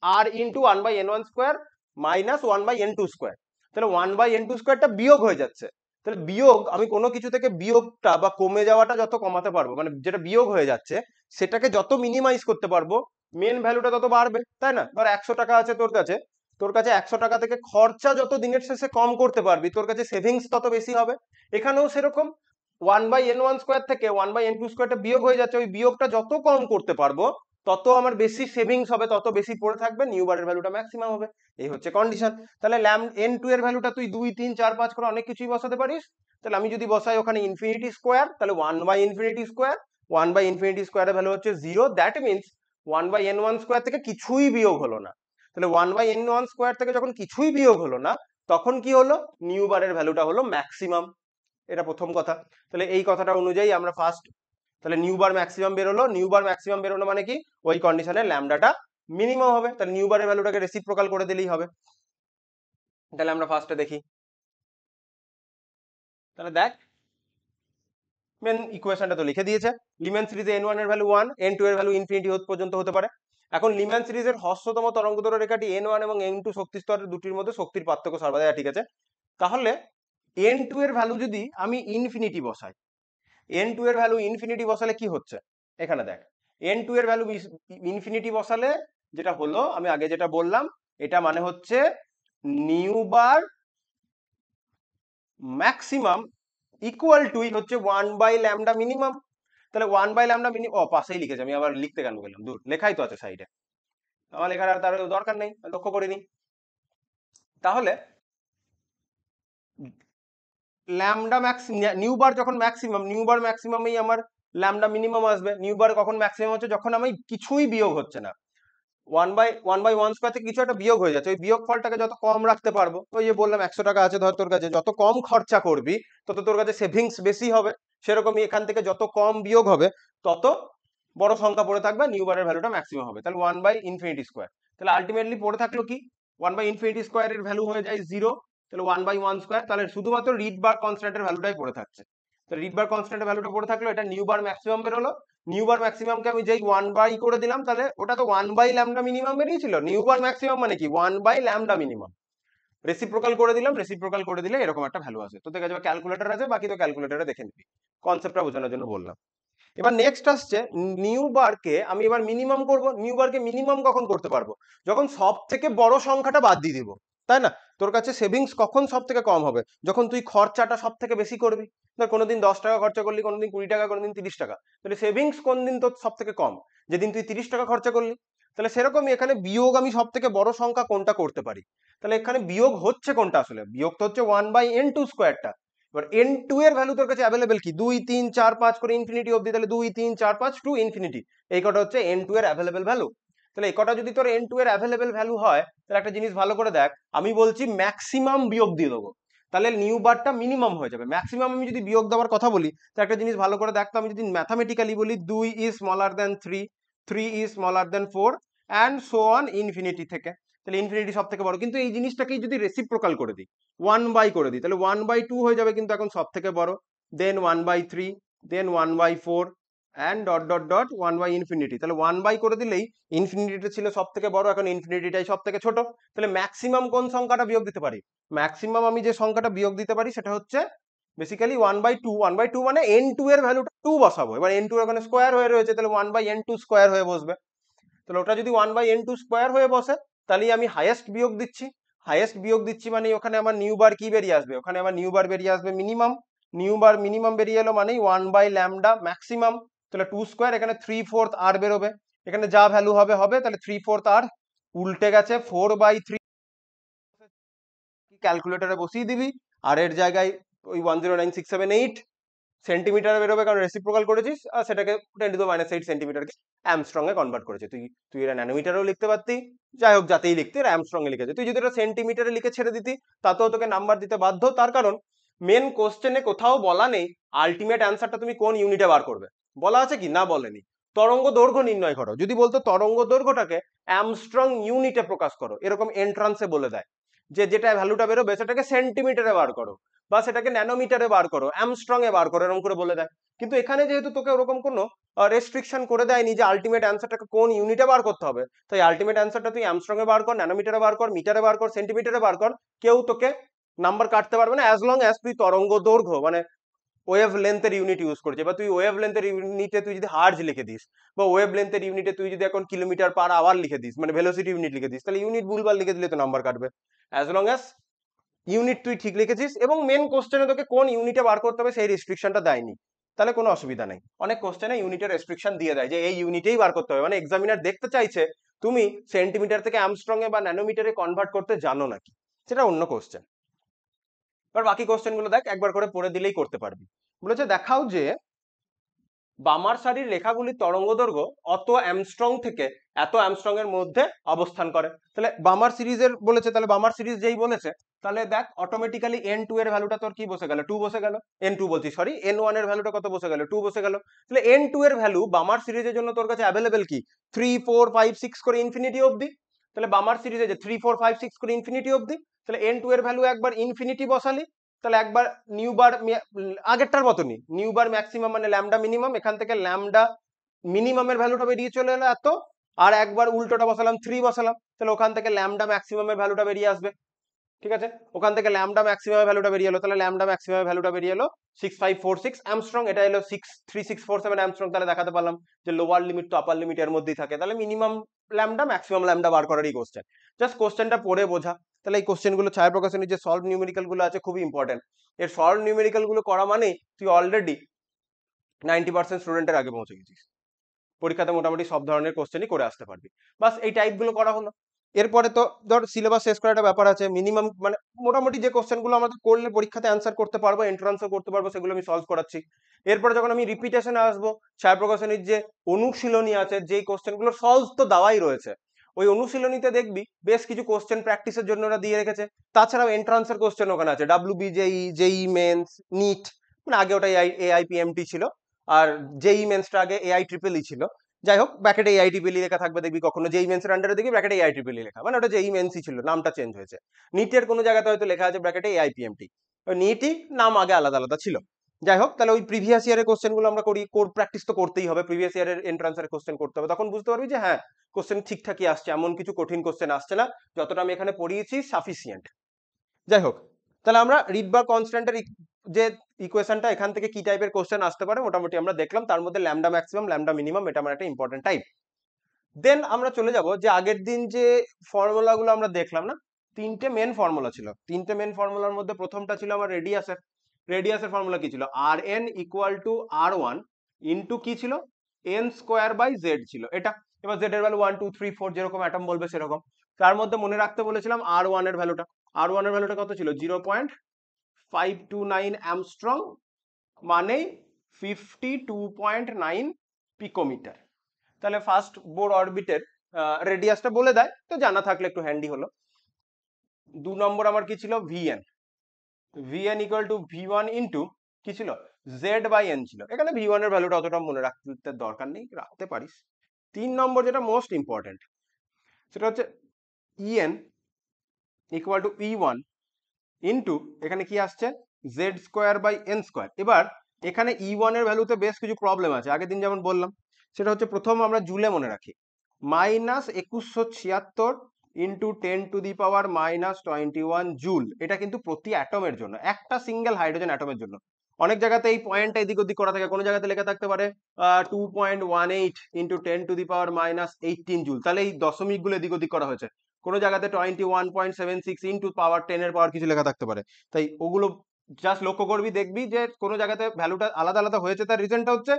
R into 1/n1 square minus 1/n2 square, তাহলে 1/n2 স্কোয়ারটা বিয়োগ হয়ে যাচ্ছে। তাহলে বিয়োগ, আমি কোনো কিছু থেকে বিয়োগটা বা কমে যাওয়াটা যত কমাতে পারবো, মানে যেটা বিয়োগ হয়ে যাচ্ছে সেটাকে যত মিনিমাইজ করতে পারবো মেন ভ্যালুটা তত বাড়বে, তাই না? ধর 100 টাকা আছে তোর কাছে, তোর কাছে 100 টাকা থেকে খরচা যত দিনের শেষে কম করতে পারবি তোর কাছে সেভিংস তত বেশি হবে। এখানেও সেরকম 1/n1 স্কোয়ার থেকে 1/n2 স্কোয়ারটা বিয়োগ হয়ে যাচ্ছে, ওই বিয়োগটা যত কম করতে পারবো তত আমার বেশি সেভিংস হবে, তত বেশি পড়ে থাকবে, নিউ বারের ভ্যালুটা ম্যাক্সিমাম হবে। এই হচ্ছে কন্ডিশন। তাহলে n2 এর ভ্যালুটা তুই 2 3 4 5 করে অনেক কিছুই বসাতে পারিস। তাহলে আমি যদি বসাই ওখানে ইনফিনিটি স্কোয়ার, তাহলে 1/ইনফিনিটি স্কোয়ার, 1/ইনফিনিটি স্কোয়ারের ভ্যালু হচ্ছে 0, দ্যাট মিনস 1/n1 স্কোয়ার থেকে কিছুই বিয়োগ হলো না। তাহলে 1/n1 স্কোয়ার থেকে যখন কিছুই বিয়োগ হলো না তখন কি হলো? নিউ বারের ভ্যালুটা হলো ম্যাক্সিমাম। এটা প্রথম কথা। তাহলে এই কথাটা অনুযায়ী আমরা ফার্স্ট, তাহলে নিউ বার ম্যাক্সিমাম বেরোলো, নিউ বার ম্যাক্সিমাম বেরোলো মানে কি ওই কন্ডিশনে ল্যামডাটা মিনিমাম হবে, তাহলে নিউ বারের ভ্যালুটাকে রেসিপ্রোকাল করে দিলেই হবে। তাহলে আমরা ফার্স্টে দেখি, তাহলে দেখ মেন ইকুয়েশনটা তো লিখে দিয়েছে। লিম্যান সিরিজে n1 এর ভ্যালু 1, n2 এর ভ্যালু ইনফিনিটি পর্যন্ত হতে পারে। এখন লিম্যান সিরিজের হ্রস্বতম তরঙ্গদৈর্ঘ্য রেখাটি n1 এবং n2 শক্তি স্তরের দুটির মধ্যে শক্তির পার্থক্য সর্বদা ঠিক আছে। তাহলে n2 এর ভ্যালু যদি আমি ইনফিনিটি বসাই, n2 এর ভ্যালু ইনফিনিটি বসালে কি হচ্ছে এখানে দেখ, n2 এর ভ্যালু ইনফিনিটি বসালে যেটা হলো আমি আগে যেটা বললাম, এটা মানে হচ্ছে new bar maximum equal to হচ্ছে 1/ল্যামডা মিনিমাম। তাহলে 1/ল্যামডা মিনিমাম, পাশেই লিখেছে, আমি আবার লিখতে কেন গেলাম, দূর, লেখাই তো আছে সাইডে, আমার লেখার আর তার দরকার নেই, লক্ষ্য করিনি। তাহলে ল্যামডা ম্যাক্স, নিউ বার যখন ম্যাক্সিমাম, নিউ বার ম্যাক্সিমামেই আমার ল্যামডা মিনিমাম আসবে। নিউ বার কখন ম্যাক্সিমাম হচ্ছে? যখন আমি কিছুই বিয়োগ হচ্ছে না, 1/1 স্কোয়ার থেকে কিছু একটা বিয়োগ হয়ে যাচ্ছে, ওই বিয়োগ ফলটাকে যত কম রাখতে পারবো, ওই যে বললাম 100 টাকা আছে ধর তোর কাছে, যত কম খরচা করবি তত তোর কাছে সেভিংস বেশি হবে। সেরকমই এখান থেকে যত কম বিয়োগ হবে তত বড় সংখ্যা পড়ে থাকবে, নিউ বারের ভ্যালুটা ম্যাক্সিমাম হবে। তাহলে 1/ইনফিনিটি স্কোয়ার, তাহলে আলটিমেটলি পড়ে থাকলো কি 1/ইনফিনিটি স্কোয়ারের ভ্যালু হয়ে যায় 0, তাহলে 1/1 স্কোয়ার, তাহলে শুধুমাত্র রিড বার কনস্ট্যান্টের ভ্যালুটাই পড়ে থাকছে। তো রিড বার কনস্ট্যান্টের ভ্যালুটা পড়ে থাকলো, এটা নিউ বার ম্যাক্সিমাম বেরোলো। নিউ বার ম্যাক্সিমামকে আমি যেই 1 করে দিলাম, তাহলে ওটা তো 1/ল্যামডা মিনিমাম বেরিয়েছিল, নিউ বার ম্যাক্সিমাম মানে কি 1/ল্যামডা মিনিমাম। রেসিপ্রোকাল করে দিলাম, রেসিপ্রোকাল করে দিলে এরকম একটা ভ্যালু আছে। তো দেখা যাবে ক্যালকুলেটর আছে, বাকি তো ক্যালকুলেটরে দেখে নিবি, কনসেপ্টটা বোঝানোর জন্য বললাম। এবার নেক্সট আসছে নিউ বারকে আমি এবার মিনিমাম করব। নিউ বারকে মিনিমাম কখন করতে পারবো? যখন সব থেকে বড় সংখ্যাটা বাদ দিয়ে দিব, তাই না? তোর কাছে সেভিংস কখন সব থেকে কম হবে? যখন তুই খরচাটা সব থেকে বেশি করবি। ধর কোনোদিন 10 টাকা খরচা করলি, কোনোদিন 20 টাকা, কোনোদিন 30 টাকা, তাহলে সেভিংস কোন দিন তোর সব থেকে কম? যেদিন তুই 30 টাকা খরচা করলি। তাহলে সেরকমই এখানে বিয়োগ আমি সব থেকে বড় সংখ্যা কোনটা করতে পারি, তাহলে এখানে বিয়োগ হচ্ছে কোনটা? আসলে বিয়োগ তো হচ্ছে 1/n2 স্কোয়ারটা। এবার n2 এর ভ্যালু তোর কাছে অ্যাভেলেবেল কি 2 3 4 5 করে ইনফিনিটি অবধি, তাহলে 2 3 4 5 টু ইনফিনিটি, এই কটা হচ্ছে n2 এর অ্যাভেলেবেল ভ্যালু। তাহলে এই কটা যদি তোর n2 এর অ্যাভেলেবেল ভ্যালু হয়, তাহলে একটা জিনিস ভালো করে দেখ, আমি বলছি ম্যাক্সিমাম বিয়োগ দিয়ে দেবো, তাহলে নিউ বারটা মিনিমাম হয়ে যাবে। ম্যাক্সিমাম আমি যদি বিয়োগ দেওয়ার কথা বলি, তাহলে একটা জিনিস ভালো করে দেখ, তো আমি যদি ম্যাথামেটিক্যালি বলি 2 is smaller then 3, 3 is smaller then 4 and so on infinity থেকে, তাহলে ইনফিনিটি সব থেকে বড়। কিন্তু এই জিনিসটাকেই যদি রেসিপ্রোকাল করে দিই, 1 করে দিই, তাহলে 1/2 হয়ে যাবে কিন্তু এখন সব থেকে বড়, দেন 1/3, দেন 1/4 অ্যান্ড ডট ডট ডট 1/ইনফিনিটি। তাহলে 1 করে দিলেই ইনফিনিটিটা ছিল সব থেকে বড়, এখন ইনফিনিটিটাই সব থেকে ছোট। তাহলে ম্যাক্সিমাম কোন সংখ্যাটা বিয়োগ দিতে পারি? ম্যাক্সিমাম আমি যে সংখ্যাটা বিয়োগ দিতে পারি সেটা হচ্ছে বেসিক্যালি 1/2 মানে n2 এর ভ্যালুটা 2 বসাবো, এবার n2 ওখানে স্কোয়ার হয়ে রয়েছে, তাহলে 1/n2 স্কোয়ার হয়ে বসবে। তাহলে ওটা যদি 1/n2 স্কোয়ার হয়ে বসে, তাহলে আমি হাইয়েস্ট বিয়োগ দিচ্ছি, হাইয়েস্ট বিয়োগ দিচ্ছি মানে ওখানে আমার নিউ বার কি বেরিয়ে আসবে, ওখানে আমার নিউ বার বেরিয়ে আসবে মিনিমাম, নিউ বার মিনিমাম বেরিয়ে এলো মানেই 1/λ ম্যাক্সিমাম, তাহলে 2 স্কোয়ার, এখানে 3/4 আর বেরোবে, এখানে যা ভ্যালু হবে হবে, তাহলে 3/4 আর উল্টে গেছে 4/3, ক্যালকুলেটরে বসিয়ে দিবি, আর এর জায়গায় ওই 109678 সেন্টিমিটার বেরোবে, কারণ রেসিপ্রোকাল করেছিস, আর সেটাকে 10⁻⁸ সেন্টিমিটারকে অ্যামস্ট্রং এ কনভার্ট করেছে। তুই তুই এটা ন্যানোমিটারেও লিখতে পারতি, যাই হোক যাতেই লিখতে, এটা অ্যামস্ট্রং এ লিখেছে। তুই যদি এটা সেন্টিমিটারে লিখে ছেড়ে দিতি, তাতেও তোকে নাম্বার দিতে বাধ্য, তার কারণ মেন কোশ্চেনে কোথাও বলা নেই আলটিমেট অ্যান্সারটা তুমি কোন ইউনিটে বার করবে। বলা আছে কি না, বলেনি। তরঙ্গ দৈর্ঘ্য নির্ণয় করো, যদি বলতো তরঙ্গ দৈর্ঘ্যটাকে অ্যামস্ট্রং ইউনিটে প্রকাশ করো, এরকম এন্ট্রান্সে বলে দেয় যে যেটা ভ্যালুটা বেরোবে সেটাকে সেন্টিমিটারে বার করো, বা সেটাকে ন্যানোমিটারে বার করো, অ্যামস্ট্রং এ বার করো, এরকম করে বলে দেয়। কিন্তু এখানে যেহেতু তোকে ওরকম কোনো রেস্ট্রিকশন করে দেয়নি যে আলটিমেট অ্যান্সারটাকে কোন ইউনিটে বার করতে হবে, তাই আলটিমেট অ্যান্সারটা তুই অ্যামস্ট্রং এ বার কর, ন্যানোমিটারে বার কর, মিটারে বার কর, সেন্টিমিটারে বার কর, কেউ তোকে নাম্বার কাটতে পারবে না, অ্যাজ লং অ্যাজ তুই তরঙ্গ দৈর্ঘ্য মানে ওয়েভ লেন্থের ইউনিট ইউজ করছে, বা তুই ওয়েভ লেন্থের ইউনিটে তুই যদি হার্জ লিখে দিস, বা ওয়েভ লেন্থের ইউনিটে তুই যদি এখন কিলোমিটার পার আওয়ার লিখে দিস, মানে ভেলোসিটি ইউনিট লিখে দিস, তাহলে ইউনিট ভুলভাল লিখে দিলে তো নাম্বার কাটবে। অ্যাজ লং অ্যাজ ইউনিট তুই ঠিক লিখেছিস, এবং মেন কোশ্চেনে তোকে কোন ইউনিটে বার করতে হবে সেই রেস্ট্রিকশনটা দেয়নি, তাহলে কোনো অসুবিধা নেই। অনেক কোশ্চেনে ইউনিটের রেস্ট্রিকশন দিয়ে দেয় যে এই ইউনিটেই বার করতে হবে, মানে এক্সামিনার দেখতে চাইছে তুমি সেন্টিমিটার থেকে অ্যামস্ট্রং এ বা ন্যানোমিটারে কনভার্ট করতে জানো নাকি, সেটা অন্য কোশ্চেন। এবার বাকি কোশ্চেন গুলো দেখ, একবার করে পড়ে দিলেই করতে পারবি। বলেছে দেখাও যে বামার সারির রেখাগুলির তরঙ্গ দৈর্ঘ্য অত অ্যামস্ট্রং থেকে এত অ্যামস্ট্রং এর মধ্যে অবস্থান করে। তাহলে বামার সিরিজের বলেছে, তাহলে বামার সিরিজ যেই বলেছে, তাহলে দেখ অটোমেটিক্যালি n2 এর ভ্যালুটা তোর কি বসে গেল, 2 বসে গেল, n2 বলছি সরি, n1 এর ভ্যালুটা কত বসে গেল, 2 বসে গেল। তাহলে n2 এর ভ্যালু বামার সিরিজের জন্য তোর কাছে অ্যাভেলেবেল কি 3 4 5 6 করে ইনফিনিটি অবধি। তাহলে বামার সিরিজে যে 3 4 5 6 করে ইনফিনিটি অবধি, তাহলে n2 এর ভ্যালু একবার ইনফিনিটি বসালি, তাহলে একবার নিউ বার আগেরটার মতনই, নিউ বার ম্যাক্সিমাম মানে ল্যামডা মিনিমাম, এখান থেকে ল্যামডা মিনিমামের ভ্যালুটা বেরিয়ে চলে এলো এত, আর একবার উল্টোটা বসালাম 3 বসালাম, তাহলে ওখান থেকে ল্যামডা ম্যাক্সিমামের ভ্যালুটা বেরিয়ে আসবে। ঠিক আছে, ওখান থেকে ল্যামডা ম্যাক্সিমামের ভ্যালুটা বেরিয়ে এলো, তাহলে ল্যামডা ম্যাক্সিমামের ভ্যালুটা বেরিয়ে এলো 6546 অ্যামস্ট্রং, এটা এলো 63647 অ্যামস্ট্রং। তাহলে দেখাতে পারলাম যে লোয়ার লিমিট তো আপার লিমিটের মধ্যেই থাকে, তাহলে মিনিমাম ল্যামডা ম্যাক্সিমাম ল্যামডা বার করারই কোশ্চেন, জাস্ট কোশ্চেনটা পড়ে বোঝা। তাহলে এই কোশ্চেন গুলো ছায়াপ্রকাশনের যে সলভ নিউমেরিক্যাল গুলো আছে খুবই ইম্পর্টেন্ট, এর সলভ নিউমেরিক্যাল গুলো করা মানে তুই অলরেডি 90% স্টুডেন্টের আগে পৌঁছে গেছিস, পরীক্ষাতে মোটামুটি সব ধরনের কোশ্চেনই করে আসতে পারবি। বাস এই টাইপ গুলো করা হলো। এরপরে তো ধর সিলেবাস শেষ করার একটা ব্যাপার আছে, মিনিমাম মানে মোটামুটি যে কোশ্চেন গুলো আমাদের করলে পরীক্ষাতে অ্যান্সার করতে পারবো, এন্ট্রান্সও করতে পারবো, সেগুলো আমি সলভ করাচ্ছি। এরপরে যখন আমি রিপিটেশনে আসবো, ছায়াপ্রকাশনের যে অনুশীলনী আছে, যেই কোশ্চেন গুলো সলভ তো দেওয়াই রয়েছে, ওই অনুশীলনীতে দেখবি বেশ কিছু কোশ্চেন প্র্যাকটিসের জন্য ওরা দিয়ে রেখেছে। তাছাড়াও এন্ট্রান্সের কোশ্চেন ওখানে আছে, ডাব্লিউবি, জেই মেন্স, নিট, মানে আগে ওটা এআইপিএমটি ছিল, আর জেই মেন্সটা আগে এআই ট্রিপল ই ছিল। যাই হোক, ব্র্যাকেটে এআই ট্রিপল ই লেখা থাকবে, দেখবি কখনো জেই মেন্সের আন্ডারে দেখবি ব্র্যাকেটে এআই ট্রিপল ই লেখা, মানে ওটা জেই মেন্সই ছিল, নামটা চেঞ্জ হয়েছে। নিটের কোনো জায়গাতে হয়তো লেখা আছে ব্র্যাকেটে এআইপিএমটি, নিটই নাম আগে আলাদা আলাদা ছিল। যাই হোক, তাহলে ওই প্রিভিয়াস ইয়ারের কোশ্চেন গুলো আমরা করি, প্র্যাকটিস তো করতেই হবে, প্রিভিয়াস ইয়ারের এন্ট্রান্সের কোশ্চেন করতে হবে, তখন বুঝতে পারবি যে হ্যাঁ কোশ্চেন ঠিকঠাকই আসছে, এমন কিছু কঠিন কোশ্চেন আসছে না, যতটা আমি এখানে পড়িয়েছি সাফিসিয়েন্ট। যাই হোক, তাহলে আমরা রিডবার কনস্ট্যান্টের যে ইকুয়েশনটা, এখান থেকে কি টাইপের কোশ্চেন আসতে পারে মোটামুটি আমরা দেখলাম, তার মধ্যে ল্যামডা ম্যাক্সিমাম ল্যামডা মিনিমাম এটা আমার একটা ইম্পর্টেন্ট টাইপ। দেন আমরা চলে যাব যে আগের দিন যে ফর্মুলা গুলো আমরা দেখলাম না, তিনটে মেন ফর্মুলা ছিল, তিনটে মেন ফর্মুলার মধ্যে প্রথমটা ছিল আমার রেডিয়াসের। রেডিয়াসের ফর্মুলা কি ছিল, r n equal to r1 into কি ছিল, এন স্কোয়ার বাই জেড ছিল এটা। এবার জেড এর ভ্যালু 1 2 3 4 যেরকম অ্যাটম বলবে সেরকম, তার মধ্যে মনে রাখতে বলেছিলাম r1 এর ভ্যালুটা, r1 এর ভ্যালুটা কত ছিল 0.529 অ্যামস্ট্রং, মানে 52.9 পিকোমিটার। তাহলে ফার্স্ট বোর অরবিটের রেডিয়াসটা বলে দেয়, তো জানা থাকলে একটু হ্যান্ডি হলো। 2 নম্বর আমার কি ছিল, VN, VN equal to v into কি ছিল, জেড বাই এন ছিল। এখানে ভি1 এর ভ্যালুটা অতটা মনে রাখতে দরকার নেই, রাখতে পারিস। 3 নম্বর যেটা মোস্ট ইম্পর্টেন্ট, সেটা হচ্ছে E N equal to E one into এখানে কি আসছে, Z square by N square. এবার এখানে ই1 এর ভ্যালুতে বেশ কিছু প্রবলেম আছে, আগের দিন যেমন বললাম। সেটা হচ্ছে প্রথম আমরা জুলে মনে রাখি, -2176 ইন্টু 10⁻⁻21 জুল। এটা কিন্তু প্রতি অ্যাটমের জন্য, একটা সিঙ্গেল হাইড্রোজেন অ্যাটমের জন্য। অনেক জায়গাতে এই পয়েন্টটা এদিক ওদিক করা থাকে, কোনো জায়গাতে লেখা থাকতে পারে 2.18 ইন্টু 10⁻18 জুল, তাহলে এই দশমিক গুলো এদিক ওদিক করা হয়েছে। কোনো জায়গাতে 21.76 ইন্টু পাওয়ার 10 এর পাওয়ার কিছু লেখা থাকতে পারে। তাই ওগুলো জাস্ট লক্ষ্য করবি, দেখবি যে কোনো জায়গাতে ভ্যালুটা আলাদা আলাদা হয়েছে, তার রিজনটা হচ্ছে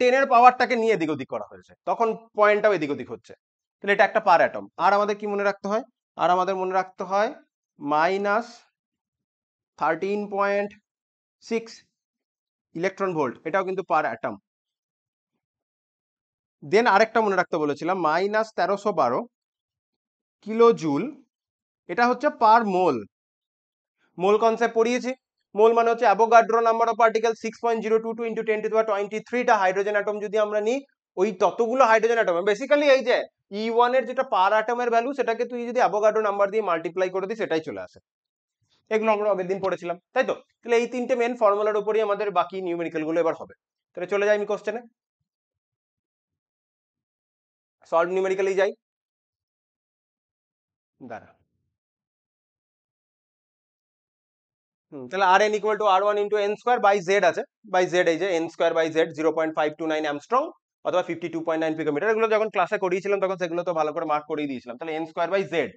10 এর পাওয়ারটাকে নিয়ে এদিক ওদিক করা হয়েছে, তখন পয়েন্টটাও এদিক ওদিক হচ্ছে। তাহলে এটা একটা পার অ্যাটম। আর আমাদের কি মনে রাখতে হয়? আর আমাদের মনে রাখতে হয় -13.6 ইলেকট্রন ভোল্ট, এটাও কিন্তু পার অ্যাটম। দেন আরেকটা মনে রাখতে বলেছিলাম, -1312 কিলো জুল, এটা হচ্ছে পার মোল। মোল কনসেপ্ট পড়িয়েছি। মোল মানে হচ্ছে Avogadro number of particle 6.022 into 10⁻23টা হাইড্রোজেন অ্যাটম যদি আমরা নিই, ওই ততগুলো হাইড্রোজেন অ্যাটম বেসিক্যালি এই যে E1 এর যেটা পার অ্যাটমের ভ্যালু, সেটাকে তুই যদি অ্যাভোগাড্রো নাম্বার দিয়ে মাল্টিপ্লাই করে দিস, সেটাই চলে আসে। এগুলো আমরা আগের দিন পড়েছিলাম, তাই তো? তাহলে এই তিনটে মেন ফর্মুলার উপরই আমাদের বাকি নিউমেরিক্যাল গুলো এবার হবে। তাহলে চলে যাই আমি কোশ্চেনে, সলভ নিউমেরিক্যালি যাই। দাঁড়া, তাহলে r n equal to R1 into n square by Z আছে, বাই জেড এই যে n square by Z 0.529 angstrom অথবা 52.9 পিকোমিটার। এগুলো যখন ক্লাসে করিয়েছিলাম তখন সেগুলো তো ভালো করে মার্ক করিয়ে দিয়েছিলাম। তাহলে এন স্কোয়ার বাই জেড,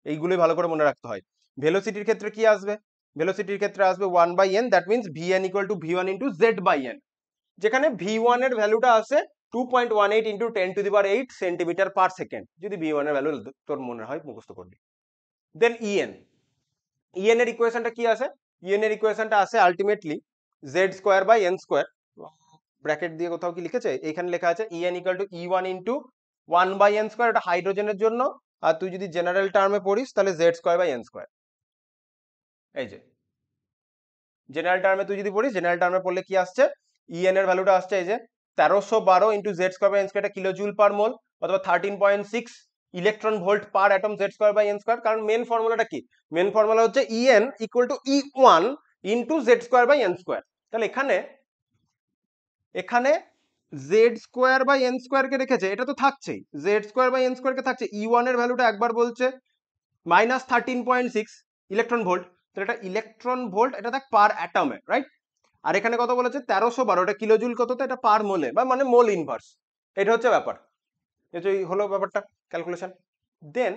এইগুলোই ভালো করে মনে রাখতে হয়। ভেলোসিটির ক্ষেত্রে কি আসবে? ভেলোসিটির ক্ষেত্রে আসবে 1/n, that means vn equal to v1 into z/n, যেখানে v1 এর ভ্যালুটা আসে 2.18 ইন্টু 10⁸ সেন্টিমিটার পার সেকেন্ড। যদি v1 এর ভ্যালু তোর মনে হয় মুখস্থ করবি। দেন en এর ইকুয়েশনটা কি আছে? en এর ইকুয়েশনটা আছে ultimately z square by n square, bracket দিয়ে কোথাও কি লিখেছে? এখানে লেখা আছে en equal to e1 into 1/n square, এটা হাইড্রোজেনের জন্য। আর তুই যদি জেনারেল টার্মে পড়িস তাহলে z square by n square. এই যে জেনারেল টার্মে তুই যদি পড়িস, জেনারেল টার্মে পড়লে কি আসছে? en এর ভ্যালুটা আসছে এই যে 1312 into Z square by N square, kilo joule per mole, অথবা 13.6 electron volt per atom Z square by N square. কারণ মেন ফর্মুলাটা কি? মেন ফর্মুলা হচ্ছে en equal to E1 into Z square by N square. তাহলে এখানে এখানে Z square by N square কে রেখেছে, এটা তো থাকছেই, Z square by N square কে থাকছে। E1 এর ভ্যালুটা একবার বলছে -13.6 ইলেকট্রন ভোল্ট, তো এটা ইলেকট্রন ভোল্ট, এটা দেখ পার অ্যাটমে, রাইট? আর এখানে কত বলেছে? 1312, এটা কিলো জুল কত, তো এটা পার মোলে বা মানে মোল ইনভার্স। এটা হচ্ছে ব্যাপার, এটা হলো ব্যাপারটা, ক্যালকুলেশন। দেন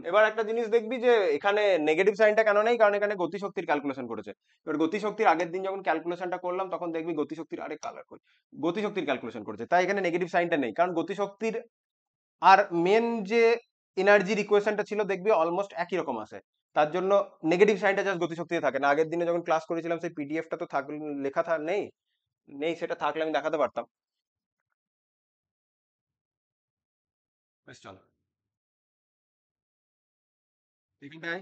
এবার একটা জিনিস দেখবি যে এখানে নেগেটিভ সাইনটা কেন নেই, কারণ এখানে গতিশক্তির ক্যালকুলেশন করেছে। এবার গতিশক্তির আগের দিন যখন ক্যালকুলেশনটা করলাম তখন দেখবি গতিশক্তির, আরে কালার করি, গতিশক্তির ক্যালকুলেশন করেছে, তাই এখানে নেগেটিভ সাইনটা নেই। কারণ গতিশক্তির আর মেন যে এনার্জির ইকুয়েশনটা ছিল দেখবি অলমোস্ট একই রকম আছে, তার জন্য নেগেটিভ সাইনটা জাস্ট গতিশক্তিতে থাকে না। আগের দিনে যখন ক্লাস করেছিলাম সেই পিডিএফটা তো লেখা নেই, নেই, সেটা থাকলে আমি দেখাতে পারতাম। বেশ চল এখানটায়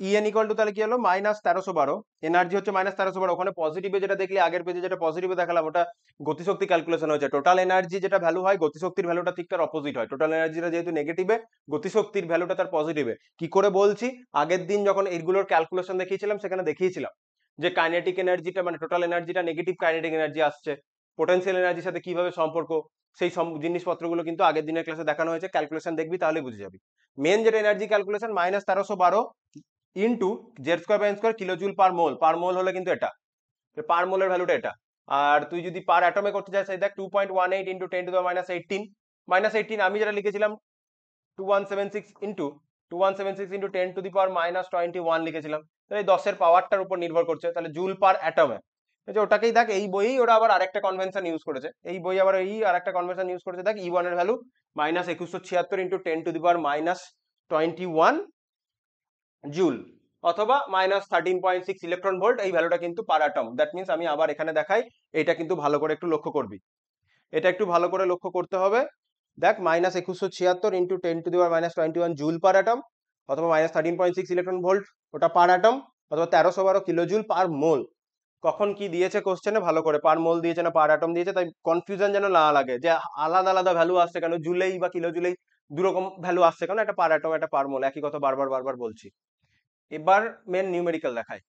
ইএন ইকুয়াল টু তাহলে কি হলো -1312, এনার্জি হচ্ছে -1312। ওখানে পজিটিভে যেটা দেখলি, আগের পেজে যেটা পজিটিভে দেখালাম, ওটা গতিশক্তি ক্যালকুলেশন হয়েছে। টোটাল এনার্জি যেটা ভ্যালু হয়, গতিশক্তির ভ্যালুটা ঠিক তার অপোজিট হয়। টোটাল এনার্জিটা যেহেতু নেগেটিভে, গতিশক্তির ভ্যালুটা তার পজিটিভে। কি করে বলছি? আগের দিন যখন এইগুলোর ক্যালকুলেশন দেখিয়েছিলাম, সেখানে দেখিয়েছিলাম যে কাইনেটিক এনার্জিটা মানে টোটাল এনার্জিটা নেগেটিভ কাইনেটিক এনার্জি আসছে, পোটেনশিয়াল এনার্জির সাথে কিভাবে সম্পর্ক, সেই জিনিসপত্রগুলো কিন্তু আগের দিনের ক্লাসে দেখানো হয়েছে। ক্যালকুলেশন দেখবি তাহলে বুঝে যাবি। মেন যেটা energy calculation -1312 into Z square by N square kilo joule per mole, per mole হলে কিন্তু এটা পার মোলের ভ্যালুটা এটা। আর তুই যদি পার অ্যাটমে করতে চাস, এই দেখ 2.18 ইন্টু 10⁻18, আমি যেটা লিখেছিলাম 2176 ইন্টু 2176 ইন্টু 10⁻21 লিখেছিলাম। তাহলে এই 10 এর পাওয়ারটার উপর নির্ভর করছে, তাহলে জুল পার অ্যাটমে। যে ওটাকেই দেখ, এই বইয়েই ওরা আবার আরেকটা কনভেনশন ইউজ করেছে, এই বই আবার এই আরেকটা কনভেনশন ইউজ করেছে। দেখ E1 এর ভ্যালু -2176 ইন্টু 10⁻21 জুল, অথবা -13.6 ইলেকট্রন ভোল্ট, এই ভ্যালুটা কিন্তু পার অ্যাটম। দ্যাট মিনস আমি আবার এখানে দেখাই, এটা কিন্তু ভালো করে একটু লক্ষ্য করবি, এটা একটু ভালো করে লক্ষ্য করতে হবে। দেখ -2176 ইন্টু 10⁻21 জুল পার অ্যাটম, অথবা -13.6 ইলেকট্রন ভোল্ট, ওটা পার অ্যাটম, অথবা 1312 কিলো জুল পার মোল। কখন কি দিয়েছে কোশ্চেনে ভালো করে, পার মোল দিয়েছে না পার অ্যাটম দিয়েছে, তাই কনফিউশন যেন না লাগে যে আলাদা আলাদা ভ্যালু আসছে কেন, জুলেই বা কিলো জুলেই দুরকম ভ্যালু আসছে কেন, একটা পার অ্যাটম একটা পার মোল, একই কথা বারবার বারবার বলছি। এবার মেন নিউমেরিক্যাল দেখায়।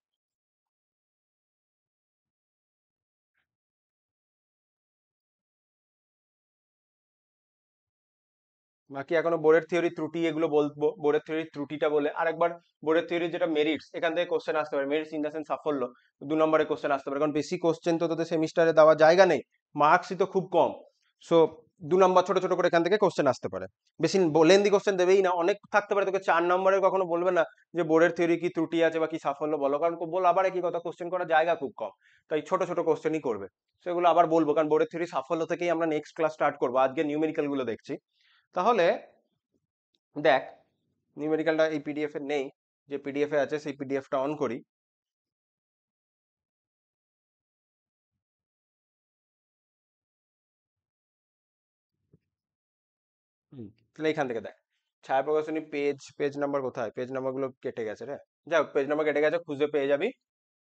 বাকি এখনো বোরের থিওরি ত্রুটি এগুলো বলবো, বোরের থিওরির ত্রুটিটা বলে আরেকবার। বোরের থিওরির যেটা মেরিটস, এখান থেকে কোশ্চেন আসতে পারে, মেরিটস ইন দ্য সেন্স সাফল্য, 2 নম্বরে কোশ্চেন আসতে পারে, কারণ বেশি কোশ্চেন তো তোদের সেমিস্টারে দেওয়া জায়গা নেই, মার্কসই তো খুব কম। সো 2 নম্বর ছোট ছোট করে এখান থেকে কোশ্চেন আসতে পারে, বেশি লেন্দি কোশ্চেন দেবেই না। অনেক থাকতে পারে, তোকে 4 নম্বরের কখনো বলবে না যে বোর্ডের থিওরি কি ত্রুটি আছে বা কি সাফল্য বলো, কারণ বল আবার একই কথা, কোশ্চেন করার জায়গা খুব কম, তাই ছোট ছোট কোশ্চেনই করবে। সেগুলো আবার বলবো, কারণ বোর্ডের থিওরি সাফল্য থেকেই আমরা নেক্সট ক্লাস স্টার্ট করবো, আজকে নিউমেরিক্যাল গুলো দেখছি। তাহলে দেখ, নিউমেরিক্যালটা এই পিডিএফ এ নেই, যে পিডিএফ এ আছে সেই পিডিএফটা অন করি। তাহলে এখান থেকে দেখ, ছায়া প্রকাশনী পেজ, পেজ নাম্বার কোথায়, পেজ নাম্বার গুলো কেটে গেছে রে, যাই পেজ নাম্বার কেটে গেছে, খুঁজে পেয়ে যাবি,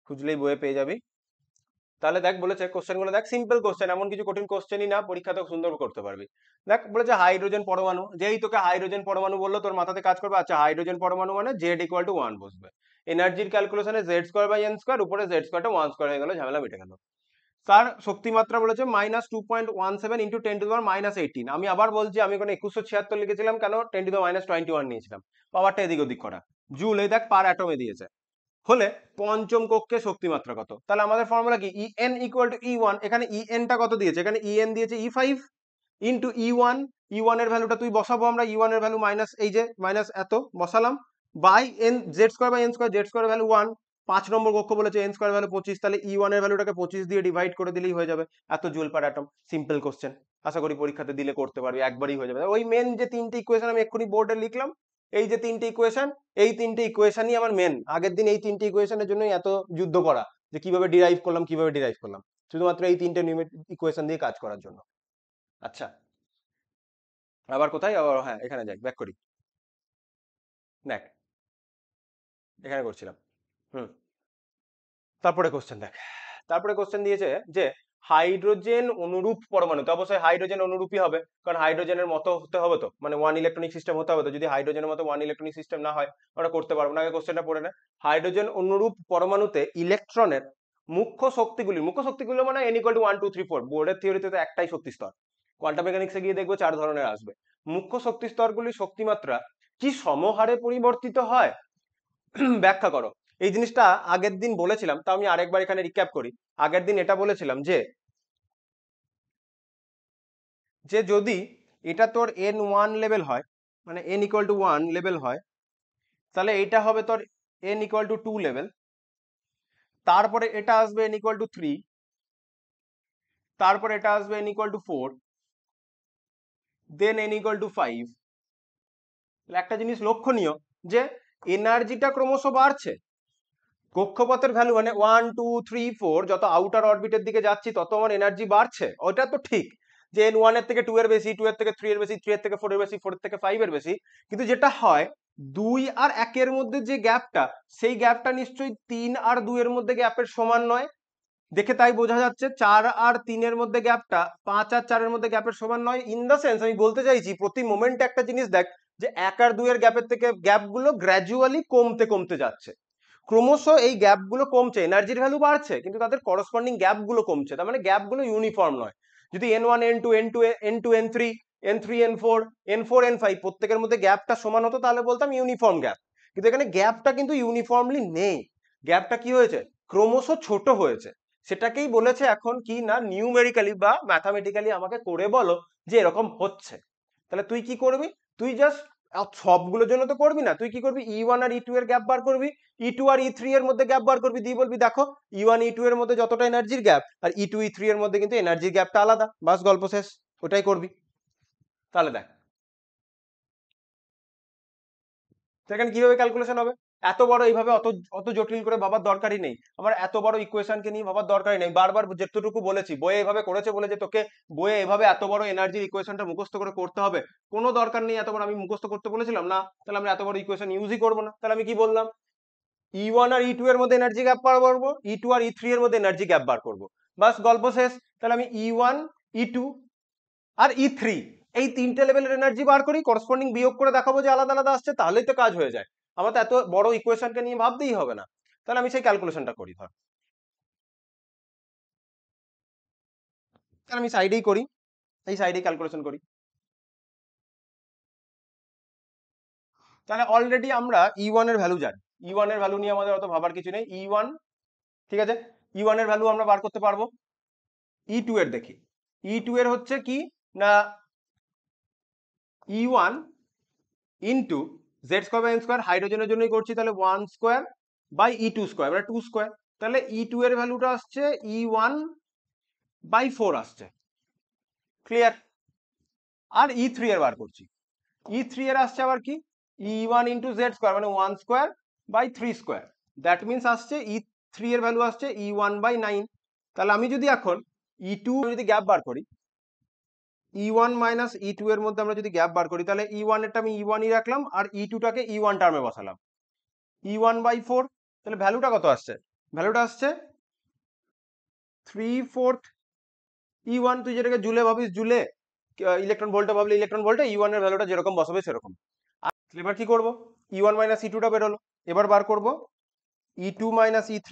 খুঁজলেই বইয়ে পেয়ে যাবি। তাহলে দেখ বলেছে কোশ্চেন গুলো, দেখ সিম্পল কোশ্চেন, এমন কিছু কঠিন কোশ্চেনই না, পরীক্ষাতে সুন্দর করতে পারবি। দেখ বলেছে হাইড্রোজেন পরমাণু, যেই তোকে হাইড্রোজেন পরমাণু বললো তোর মাথাতে কাজ করবে, আচ্ছা হাইড্রোজেন পরমাণু মানে Z=1 বসবে, এনার্জির ক্যালকুলেশনে Z²/n² উপরে Z²টা 1² হয়ে গেল, ঝামেলা মিটে গেল। তার শক্তিমাত্রা বলেছে -2.17 × 10⁻18। আমি আবার বলছি, আমি কোনো 2176 লিখেছিলাম কেন, 10⁻21 নিয়েছিলাম, পাওয়ারটা এদিক ওদিক করা। জুল, এই দেখ পার অ্যাটমে দিয়েছে, হলে পঞ্চম কক্ষে শক্তিমাত্রা কত, তাহলে আমাদের ফর্মুলা কি, En = E1, এখানে En টা কত দিয়েছে, এখানে En দিয়েছে E5 ইন্টু E1, E1 এর ভ্যালুটা তুই বসাবো, আমরা E1 এর ভ্যালু মাইনাস, এই যে মাইনাস এত বসালাম, by n Z²/n², Z² value 1, 5 নম্বর কক্ষ বলেছে n² ভ্যালু 25, তাহলে E1 এর ভ্যালুটাকে 25 দিয়ে ডিভাইড করে দিলেই হয়ে যাবে, এত joule per atom. Simple question, আশা করি পরীক্ষাতে দিলে করতে পারবি, একবারই হয়ে যাবে। ওই মেন যে 3টে ইকুয়েশন আমি এক্ষুনি বোর্ডে লিখলাম, এই যে 3টে ইকুয়েশন, এই 3টে ইকুয়েশনই আমার মেন, আগের দিন এই 3টে ইকুয়েশনের জন্যই এত যুদ্ধ করা, যে কিভাবে ডিরাইভ করলাম, কিভাবে ডিরাইভ করলাম, শুধুমাত্র এই 3টে ইকুয়েশন দিয়ে কাজ করার জন্য। আচ্ছা, আবার কোথায়, আবার হ্যাঁ এখানে যাই, ব্যাক করি, দেখ এখানে করছিলাম। হুম, তারপরে কোশ্চেন দেখ, তারপরে কোশ্চেন দিয়েছে যে হাইড্রোজেন অনুরূপ পরমাণু, তো অবশ্যই হাইড্রোজেন অনুরূপী হবে, কারণ হাইড্রোজেনের মতো হতে হবে তো, মানে 1 ইলেকট্রনিক সিস্টেম হতে হবে তো, যদি হাইড্রোজেনের মতো 1 ইলেকট্রনিক সিস্টেম না হয় আমরা করতে পারবো না। আগে কোশ্চেনটা পড়ে না, হাইড্রোজেন অনুরূপ পরমাণুতে ইলেকট্রনের মুখ্য শক্তিগুলো মানে n = 1 2 3 4, বোর্ডের থিওরিতে তো একটাই শক্তি স্তর, কোয়ান্টাম মেকানিক্সে গিয়ে দেখবো 4 ধরনের আসবে। মুখ্য শক্তি স্তরগুলি শক্তিমাত্রা কি সমহারে পরিবর্তিত হয়, ব্যাখ্যা করো। এই জিনিসটা আগের দিন বলেছিলাম, তাও আমি আরেকবার এখানে রিক্যাপ করি। আগের দিন এটা বলেছিলাম যে যে যদি এটা তোর n1 লেভেল হয়, মানে n = 1 লেভেল হয়, তাহলে এটা হবে তোর n = 2 লেভেল, তারপরে এটা আসবে n = 3, তারপরে এটা আসবে n = 4, দেন n = 5। একটা জিনিস লক্ষণীয়, যে এনার্জিটা ক্রমশ বাড়ছে, কক্ষপথের ভ্যালু মানে 1 2 3 4, যত আউটার অরবিটের দিকে যাচ্ছি তত আমার এনার্জি বাড়ছে, ওটা তো ঠিক, যে n1 এর থেকে 2 এর বেশি, 2 এর থেকে 3 এর বেশি, 3 এর থেকে 4 এর বেশি, 4 এর থেকে 5 এর বেশি, কিন্তু যেটা হয় 2 আর 1 এর মধ্যে যে গ্যাপটা, সেই গ্যাপটা নিশ্চয়ই 3 আর 2 এর মধ্যে গ্যাপের সমান নয়, দেখে তাই বোঝা যাচ্ছে 4 আর 3 এর মধ্যে গ্যাপটা 5 আর 4 এর মধ্যে গ্যাপের সমান নয়। ইন দ্য সেন্স আমি বলতে চাইছি, প্রতি মোমেন্টে একটা জিনিস দেখ, যে 1 আর 2 এর গ্যাপের থেকে গ্যাপগুলো গ্র্যাজুয়ালি কমতে কমতে যাচ্ছে, ক্রমশ এই গ্যাপগুলো কমছে, এনার্জির ভ্যালু বাড়ছে কিন্তু তাদের করসপন্ডিং গ্যাপগুলো কমছে, তার মানে গ্যাপগুলো ইউনিফর্ম নয়। যদি n1 n2 n2 n2 n3 n3 n4 n4 n5 প্রত্যেকের মধ্যে গ্যাপটা সমান হতো, তাহলে বলতাম ইউনিফর্ম গ্যাপ, কিন্তু এখানে গ্যাপটা কিন্তু ইউনিফর্মলি নেই, গ্যাপটা কি হয়েছে, ক্রমশ ছোট হয়েছে। সেটাকেই বলেছে এখন কি না, নিউমেরিক্যালি বা ম্যাথামেটিক্যালি আমাকে করে বলো যে এরকম হচ্ছে। তাহলে তুই কি করবি, তুই জাস্ট সবগুলোর জন্য তো করবি না, তুই কি করবি, E1 আর E2 এর গ্যাপ বার করবি, E2 আর E3 এর মধ্যে গ্যাপ বার করবি, দিয়ে বলবি দেখো E1 E2 এর মধ্যে যতটা এনার্জির গ্যাপ, আর E2 E3 এর মধ্যে কিন্তু এনার্জির গ্যাপটা আলাদা, বাস গল্প শেষ, ওটাই করবি। তাহলে দেখ সেখানে কিভাবে ক্যালকুলেশন হবে, এত বড় এইভাবে অত অত জটিল করে ভাবার দরকারই নেই, আমার এত বড় ইকুয়েশনকে নিয়ে ভাবার দরকারই নেই, বারবার যেটুকু বলেছি বইয়ে এভাবে করেছে বলে যে তোকে বইয়ে এভাবে এত বড় এনার্জির ইকুয়েশনটা মুখস্থ করে করতে হবে, কোনো দরকার নেই, এত বড় আমি মুখস্থ করতে বলেছিলাম না, তাহলে আমরা এত বড় ইকুয়েশন ইউজই করবো না, তাহলে আমি কি বললাম, E1 আর E2 এর মধ্যে এনার্জি গ্যাপ বার করবো, E2 আর E3 এর মধ্যে এনার্জি গ্যাপ বার করবো, বাস গল্প শেষ। তাহলে আমি E1 E2 আর E3 এই 3টে লেভেলের এনার্জি বার করি, করসপন্ডিং বিয়োগ করে দেখাবো যে আলাদা আলাদা আসছে, তাহলেই তো কাজ হয়ে যায়। আমার তো এত বড় ইকুয়েশনকে নিয়ে ভাবতেই হবে না, তাহলে আমি সেই ক্যালকুলেশনটা করি। ধর তাহলে আমি সাইডেই করি, এই সাইডেই ক্যালকুলেশন করি। তাহলে অলরেডি আমরা E1 এর ভ্যালু জানি, E1 এর ভ্যালু নিয়ে আমাদের অত ভাবার কিছু নেই। E1 ঠিক আছে, E1 এর ভ্যালু আমরা বার করতে পারবো। E2 এর দেখি, E2 এর হচ্ছে কি না E1 into Z square by N square, হাইড্রোজেনের জন্যই করছি, তাহলে 1 স্কোয়ার বাই E2 স্কোয়ার, মানে 2 স্কোয়ার। তাহলে E2 এর ভ্যালুটা আসছে E1 বাই 4 আসছে, ক্লিয়ার। আর E3 এর বার করছি, E3 এর আসছে আবার কি E1 ইন্টু জেড স্কোয়ার, মানে 1 square by 3 square, that means আসছে E3 এর ভ্যালু আসছে E1 বাই 9। তাহলে আমি যদি এখন E2 যদি গ্যাপ বার করি, E1 মাইনাস E2 এর মধ্যে আমরা যদি গ্যাপ বার করি, তাহলে E1 এরটা আমি E1 ই রাখলাম, আর E2 টাকে E1 টার্মে বসালাম, E1 বাই 4। তাহলে ভ্যালুটা কত আসছে? ভ্যালুটা আসছে 3/4 E1। তুই যেটাকে জুলে ভাবিস জুলে, ইলেকট্রন ভোল্টে ভাবলে ইলেকট্রন ভোল্টে, E1 এর ভ্যালুটা যেরকম বসাবে সেরকম। এবার কি করব, E1 মাইনাস E2 টা বেরোলো, এবার বার করব E2 মাইনাস E3।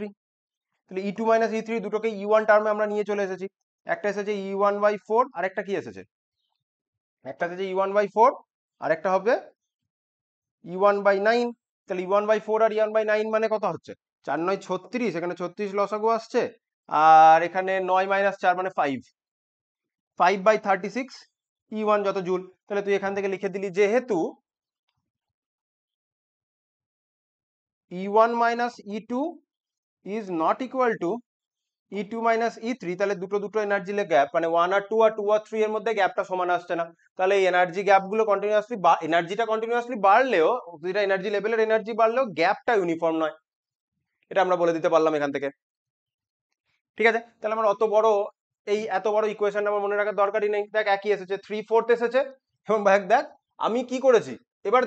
তাহলে E2 মাইনাস E3 দুটোকে E1 টার্মে আমরা নিয়ে চলে এসেছি। একটা এসেছে E1 বাই 4, আর একটা কি এসেছে, একটা এসেছে E1 বাই 4, আর একটা হবে E1 বাই 9। তাহলে E1 by 4 R E1 by 9 মানে কত হচ্ছে, 4 9 36, এখানে 36 লসাগু আসছে, আর এখানে 9 মাইনাস 4 মানে 5, 5 বাই 36 E1 যত জুল। তাহলে তুই এখান থেকে লিখে দিলি যেহেতু E1 minus E2 is not equal to E2 minus E3, তাহলে দুটো দুটো এনার্জি গ্যাপ, মানে 1 আর 2 আর 2 আর 3 এর মধ্যে গ্যাপটা সমান আসছে না। তাহলে এই এনার্জি গ্যাপ গুলো কন্টিনিউয়াসলি বা এনার্জিটা কন্টিনিউয়াসলি বাড়লেও, যেটা এনার্জি লেভেলের এনার্জি বাড়লেও গ্যাপটা ইউনিফর্ম নয়, এটা আমরা বলে দিতে পারলাম এখান থেকে। ঠিক আছে, তাহলে আমার অত বড় এই এত বড় ইকুয়েশন আমার মনে রাখার দরকারই নেই। দেখ একই এসেছে, 3/4 এসেছে, এবং ভাই দেখ আমি কি করেছি, এবার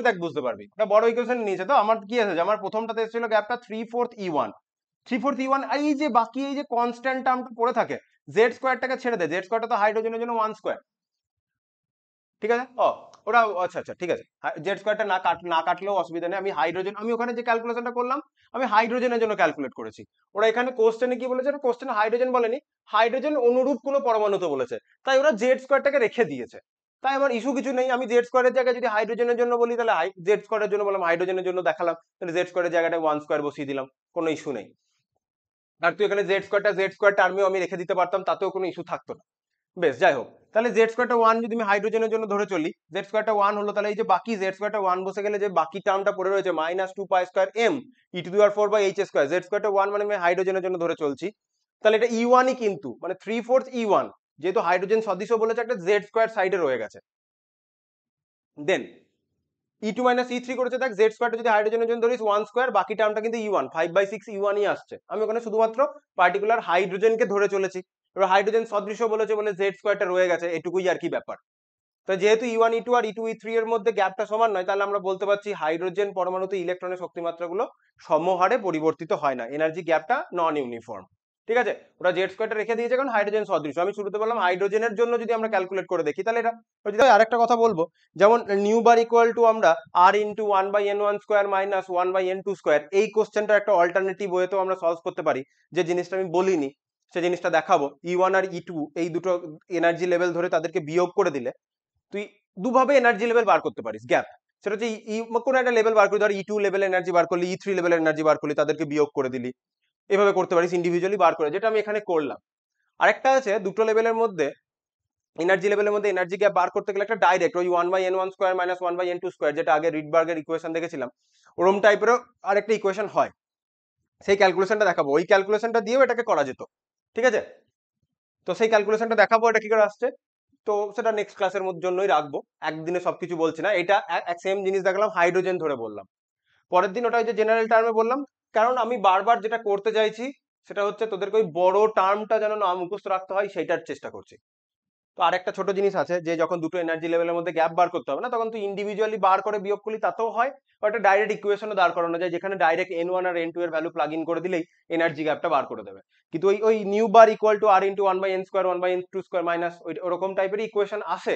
দেখ বুঝতে পারবি, এটা বড় ইকুয়েশন নিয়েছে। তো আমার কি এসেছে, আমার প্রথমটাতে এসেছিল গ্যাপটা 3/4 E1, 3/4 E1, এই যে বাকি এই যে কনস্ট্যান্ট টার্মটা পড়ে থাকে, জেড স্কোয়ারটাকে ছেড়ে দে, জেড স্কোয়ারটা তো হাইড্রোজেনের জন্য 1 স্কোয়ার, ঠিক আছে। ওটা আচ্ছা আচ্ছা ঠিক আছে, জেড স্কোয়ারটা না কাটলেও অসুবিধা নেই। আমি হাইড্রোজেন, আমি ওখানে যে ক্যালকুলেশনটা করলাম আমি হাইড্রোজেনের জন্য ক্যালকুলেট করেছি। ওরা এখানে কোশ্চেনে কি বলেছে, কোশ্চেনে হাইড্রোজেন বলেনি, হাইড্রোজেন অনুরূপ কোনো পরমাণুতে বলেছে, তাই ওরা জেড স্কোয়ারটাকে রেখে দিয়েছে। তাই আমার ইস্যু কিছু নেই, আমি জেড স্কোয়ারের জায়গায় যদি হাইড্রোজেনের জন্য বলি, তাহলে জেড স্কোয়ারের জন্য বললাম, হাইড্রোজেনের জন্য দেখালাম, তাহলে জেড স্কোয়ারের জায়গাটা 1 স্কোয়ার বসিয়ে দিলাম, কোনো ইস্যু নেই। আর তুই এখানে জেড স্কোয়ার টার্মেও আমি রেখে দিতে পারতাম, তাতেও কোনো ইস্যু থাকতো না। বেশ, যাই হোক, তাহলে জেড স্কোয়ারটা 1 যদি আমি হাইড্রোজেনের জন্য ধরে চলি, জেড স্কোয়ারটা 1 হলো, তাহলে এই যে বাকি জেড স্কোয়ারটা 1 বসে গেলে যে বাকি টার্মটা পড়ে রয়েছে minus 2 pi square m E⁴ by h square, Z স্কোয়ারটা 1 মানে আমি হাইড্রোজেনের জন্য ধরে চলছি, তাহলে এটা E1ই, কিন্তু মানে 3/4 E1, যেহেতু হাইড্রোজেন সদৃশ বলেছে একটা জেড স্কোয়ার সাইডে রয়ে গেছে। দেন E2 মাইনাস E3 করেছে, দেখ জেড স্কোয়ারটা যদি হাইড্রোজেনের জন্য ধরিস 1 স্কোয়ার, বাকি টার্মটা কিন্তু E1, 5/6 E1ই আসছে। আমি ওখানে শুধুমাত্র পার্টিকুলার হাইড্রোজেনকে ধরে চলেছি, এবার হাইড্রোজেন সদৃশ বলেছে বলে জেড স্কোয়ারটা রয়ে গেছে, এটুকুই আর কি ব্যাপার। তো যেহেতু E1 E2 আর E2 E3 এর মধ্যে গ্যাপটা সমান নয়, তাহলে আমরা বলতে পারছি হাইড্রোজেন পরমাণুতে ইলেকট্রনের শক্তিমাত্রাগুলো সমহারে পরিবর্তিত হয় না, এনার্জি গ্যাপটা নন ইউনিফর্ম। ঠিক আছে, ওরা জেড স্কোয়ারটা রেখে দিয়েছে কারণ হাইড্রোজেন সদৃশ। আমি শুরুতে বললাম হাইড্রোজেনের জন্য যদি আমরা ক্যালকুলেট করে দেখি, তাহলে এটা আরেকটা কথা বলবো, যেমন নিউ বার ইকুয়াল টু আমরা R into 1/n1 square minus 1/n2 square, এই কোশ্চেনটা একটা অল্টারনেটিভ ওয়েতেও আমরা সলভ করতে পারি, যে জিনিসটা আমি বলিনি সেই জিনিসটা দেখাবো। E1 আর E2 এই দুটো এনার্জি লেভেল ধরে তাদেরকে বিয়োগ করে দিলে তুই দুভাবে এনার্জি লেভেল বার করতে পারিস গ্যাপ। সেটা হচ্ছে কোনো একটা লেভেল বার করে, ধর E2 লেভেল এনার্জি বার করলি, E3 লেভেল এনার্জি বার করলি, তাদেরকে বিয়োগ করে দিলি, এভাবে করতে পারিস ইন্ডিভিজুয়ালি বার করে, যেটা আমি এখানে করলাম। আরেকটা আছে দুটো লেভেলের মধ্যে, এনার্জি লেভেলের মধ্যে এনার্জি গ্যাপ বার করতে গেলে একটা ডাইরেক্ট ওই 1/n1 square minus 1/n2 square, যেটা আগে রিডবার্গের ইকুয়েশন দেখেছিলাম, ওরম টাইপেরও আরেকটা ইকুয়েশন হয়, সেই ক্যালকুলেশনটা দেখাবো, ওই ক্যালকুলেশনটা দিয়েও এটাকে করা যেত। ঠিক আছে, তো সেই ক্যালকুলেশনটা দেখাবো এটা কি করে আসছে, তো সেটা নেক্সট ক্লাসের মধ্যে জন্যই রাখবো, একদিনে সবকিছু বলছি না। এটা সেম জিনিস দেখালাম, হাইড্রোজেন ধরে বললাম, পরের দিন ওটা ওই যে জেনারেল টার্মে বললাম, কারণ আমি বারবার যেটা করতে চাইছি সেটা হচ্ছে তোদেরকে ওই বড় টার্মটা যেন না মুখস্থ রাখতে হয়, সেইটার চেষ্টা করছি। তো আরেকটা ছোট জিনিস আছে, যে যখন দুটো এনার্জি লেভেলের মধ্যে গ্যাপ বার করতে হবে না, তখন তুই ইন্ডিভিজুয়ালি বার করে বিয়োগ করলি তাতেও হয়, বা একটা ডাইরেক্ট ইকুয়েশনও দাঁড় করানো যায়, যেখানে ডাইরেক্ট n1 আর n2 এর ভ্যালু প্লাগ ইন করে দিলেই এনার্জি গ্যাপটা বার করে দেবে। কিন্তু ওই nu bar equal to R into 1/n square 1/n2 square minus ওরকম টাইপের ইকুয়েশন আসে,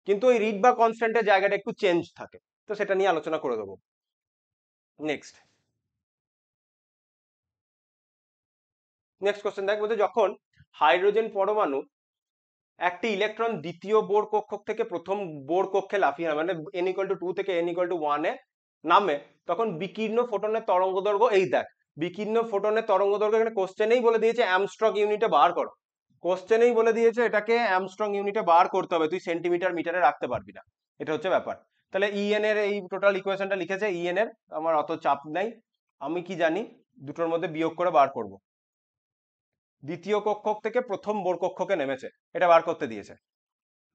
কিন্তু ওই রিড বা কনস্ট্যান্টের জায়গাটা একটু চেঞ্জ থাকে, তো সেটা নিয়ে আলোচনা করে দেবো। নেক্সট কোশ্চেন দেখ, বলতে যখন হাইড্রোজেন পরমাণু একটি ইলেকট্রন দ্বিতীয় বোর কক্ষক থেকে প্রথম বোর কক্ষে লাফিয়ে মানে n=2 থেকে n=1 এ নামে, তখন বিকীর্ণ ফোটনের তরঙ্গ দৈর্ঘ্য, এই দেখ বিকীর্ণ ফোটনের তরঙ্গ দৈর্ঘ্য এখানে কোশ্চেনেই বলে দিয়েছে অ্যামস্ট্রং ইউনিটে বার করো, কোশ্চেনেই বলে দিয়েছে এটাকে অ্যামস্ট্রং ইউনিটে বার করতে হবে, তুই সেন্টিমিটার মিটারে রাখতে পারবি না, এটা হচ্ছে ব্যাপার। তাহলে ইএন এর এই টোটাল ইকুয়েশনটা লিখেছে ইএন এর, আমার অত চাপ নাই, আমি কি জানি দুটোর মধ্যে বিয়োগ করে বার করব। দ্বিতীয় কক্ষক থেকে প্রথম বোর কক্ষকে নেমেছে, এটা বার করতে দিয়েছে।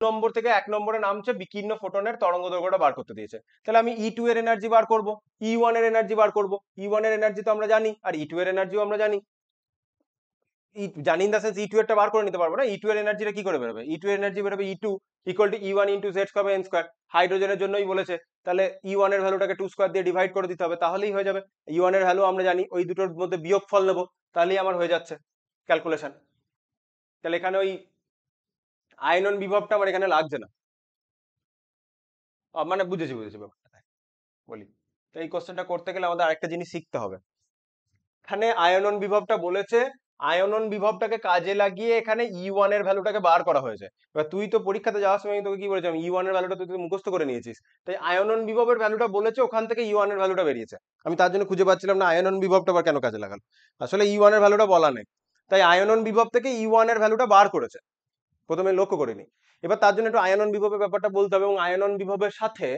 নম্বর থেকে 1 নম্বরে নামছে বিকীর্ণ ফোটনের তরঙ্গ দৈর্ঘ্যটা বার করতে দিয়েছে, তাহলে আমি E2 এর এনার্জি বার করব, E1 এর এনার্জি বার করব, E1 এর এনার্জি তো আমরা জানি, আর E2 এর এনার্জিও আমরা জানি, জানি ইন দ্য সেন্স E2 এরটা বার করে নিতে পারবো না, E2 এর এনার্জিটা কি করে বেরোবে, E2 এর এনার্জি বেরোবে E2 = E1 × z²n², হাইড্রোজেনের জন্যই বলেছে, তাহলে E1 এর ভ্যালুটাকে 2² দিয়ে ডিভাইড করে দিতে হবে, তাহলেই হয়ে যাবে। E1 এর ভ্যালু আমরা জানি, ওই দুটোর মধ্যে বিয়োগফল নেব, তাহলেই আমার হয়ে যাচ্ছে ক্যালকুলেশন। তাহলে এখানে ওই আয়নন বিভবটা আমার এখানে লাগছে না, মানে বুঝেছি ব্যাপারটা, বলি। তো এই কোশ্চেনটা করতে গেলে আমাদের আরেকটা জিনিস শিখতে হবে, এখানে আয়নন বিভবটা বলেছে, আয়নন বিভবটাকে কাজে লাগিয়ে এখানে E1 এর ভ্যালুটাকে বার করা হয়েছে। এবার তুই তো পরীক্ষাতে যাওয়ার সময় তোকে কি বলেছিলাম, E1 এর ভ্যালুটা তুই মুখস্থ করে নিয়েছিস, তাই আয়নন বিভবের ভ্যালুটা বলেছে, ওখান থেকে E1 এর ভ্যালুটা বেরিয়েছে, আমি তার জন্য খুঁজে পাচ্ছিলাম না আয়নন বিভবটা আবার কেন কাজে লাগালো, আসলে E1 এর ভ্যালুটা বলা নেই, তাই আয়নন বিভব থেকে E1 এর ভ্যালুটা বার করেছে, প্রথমে লক্ষ্য করিনি। এবার তার জন্য একটু আয়নন বিভবের ব্যাপারটা বলতে হবে, এবং আয়নন বিভবের সাথে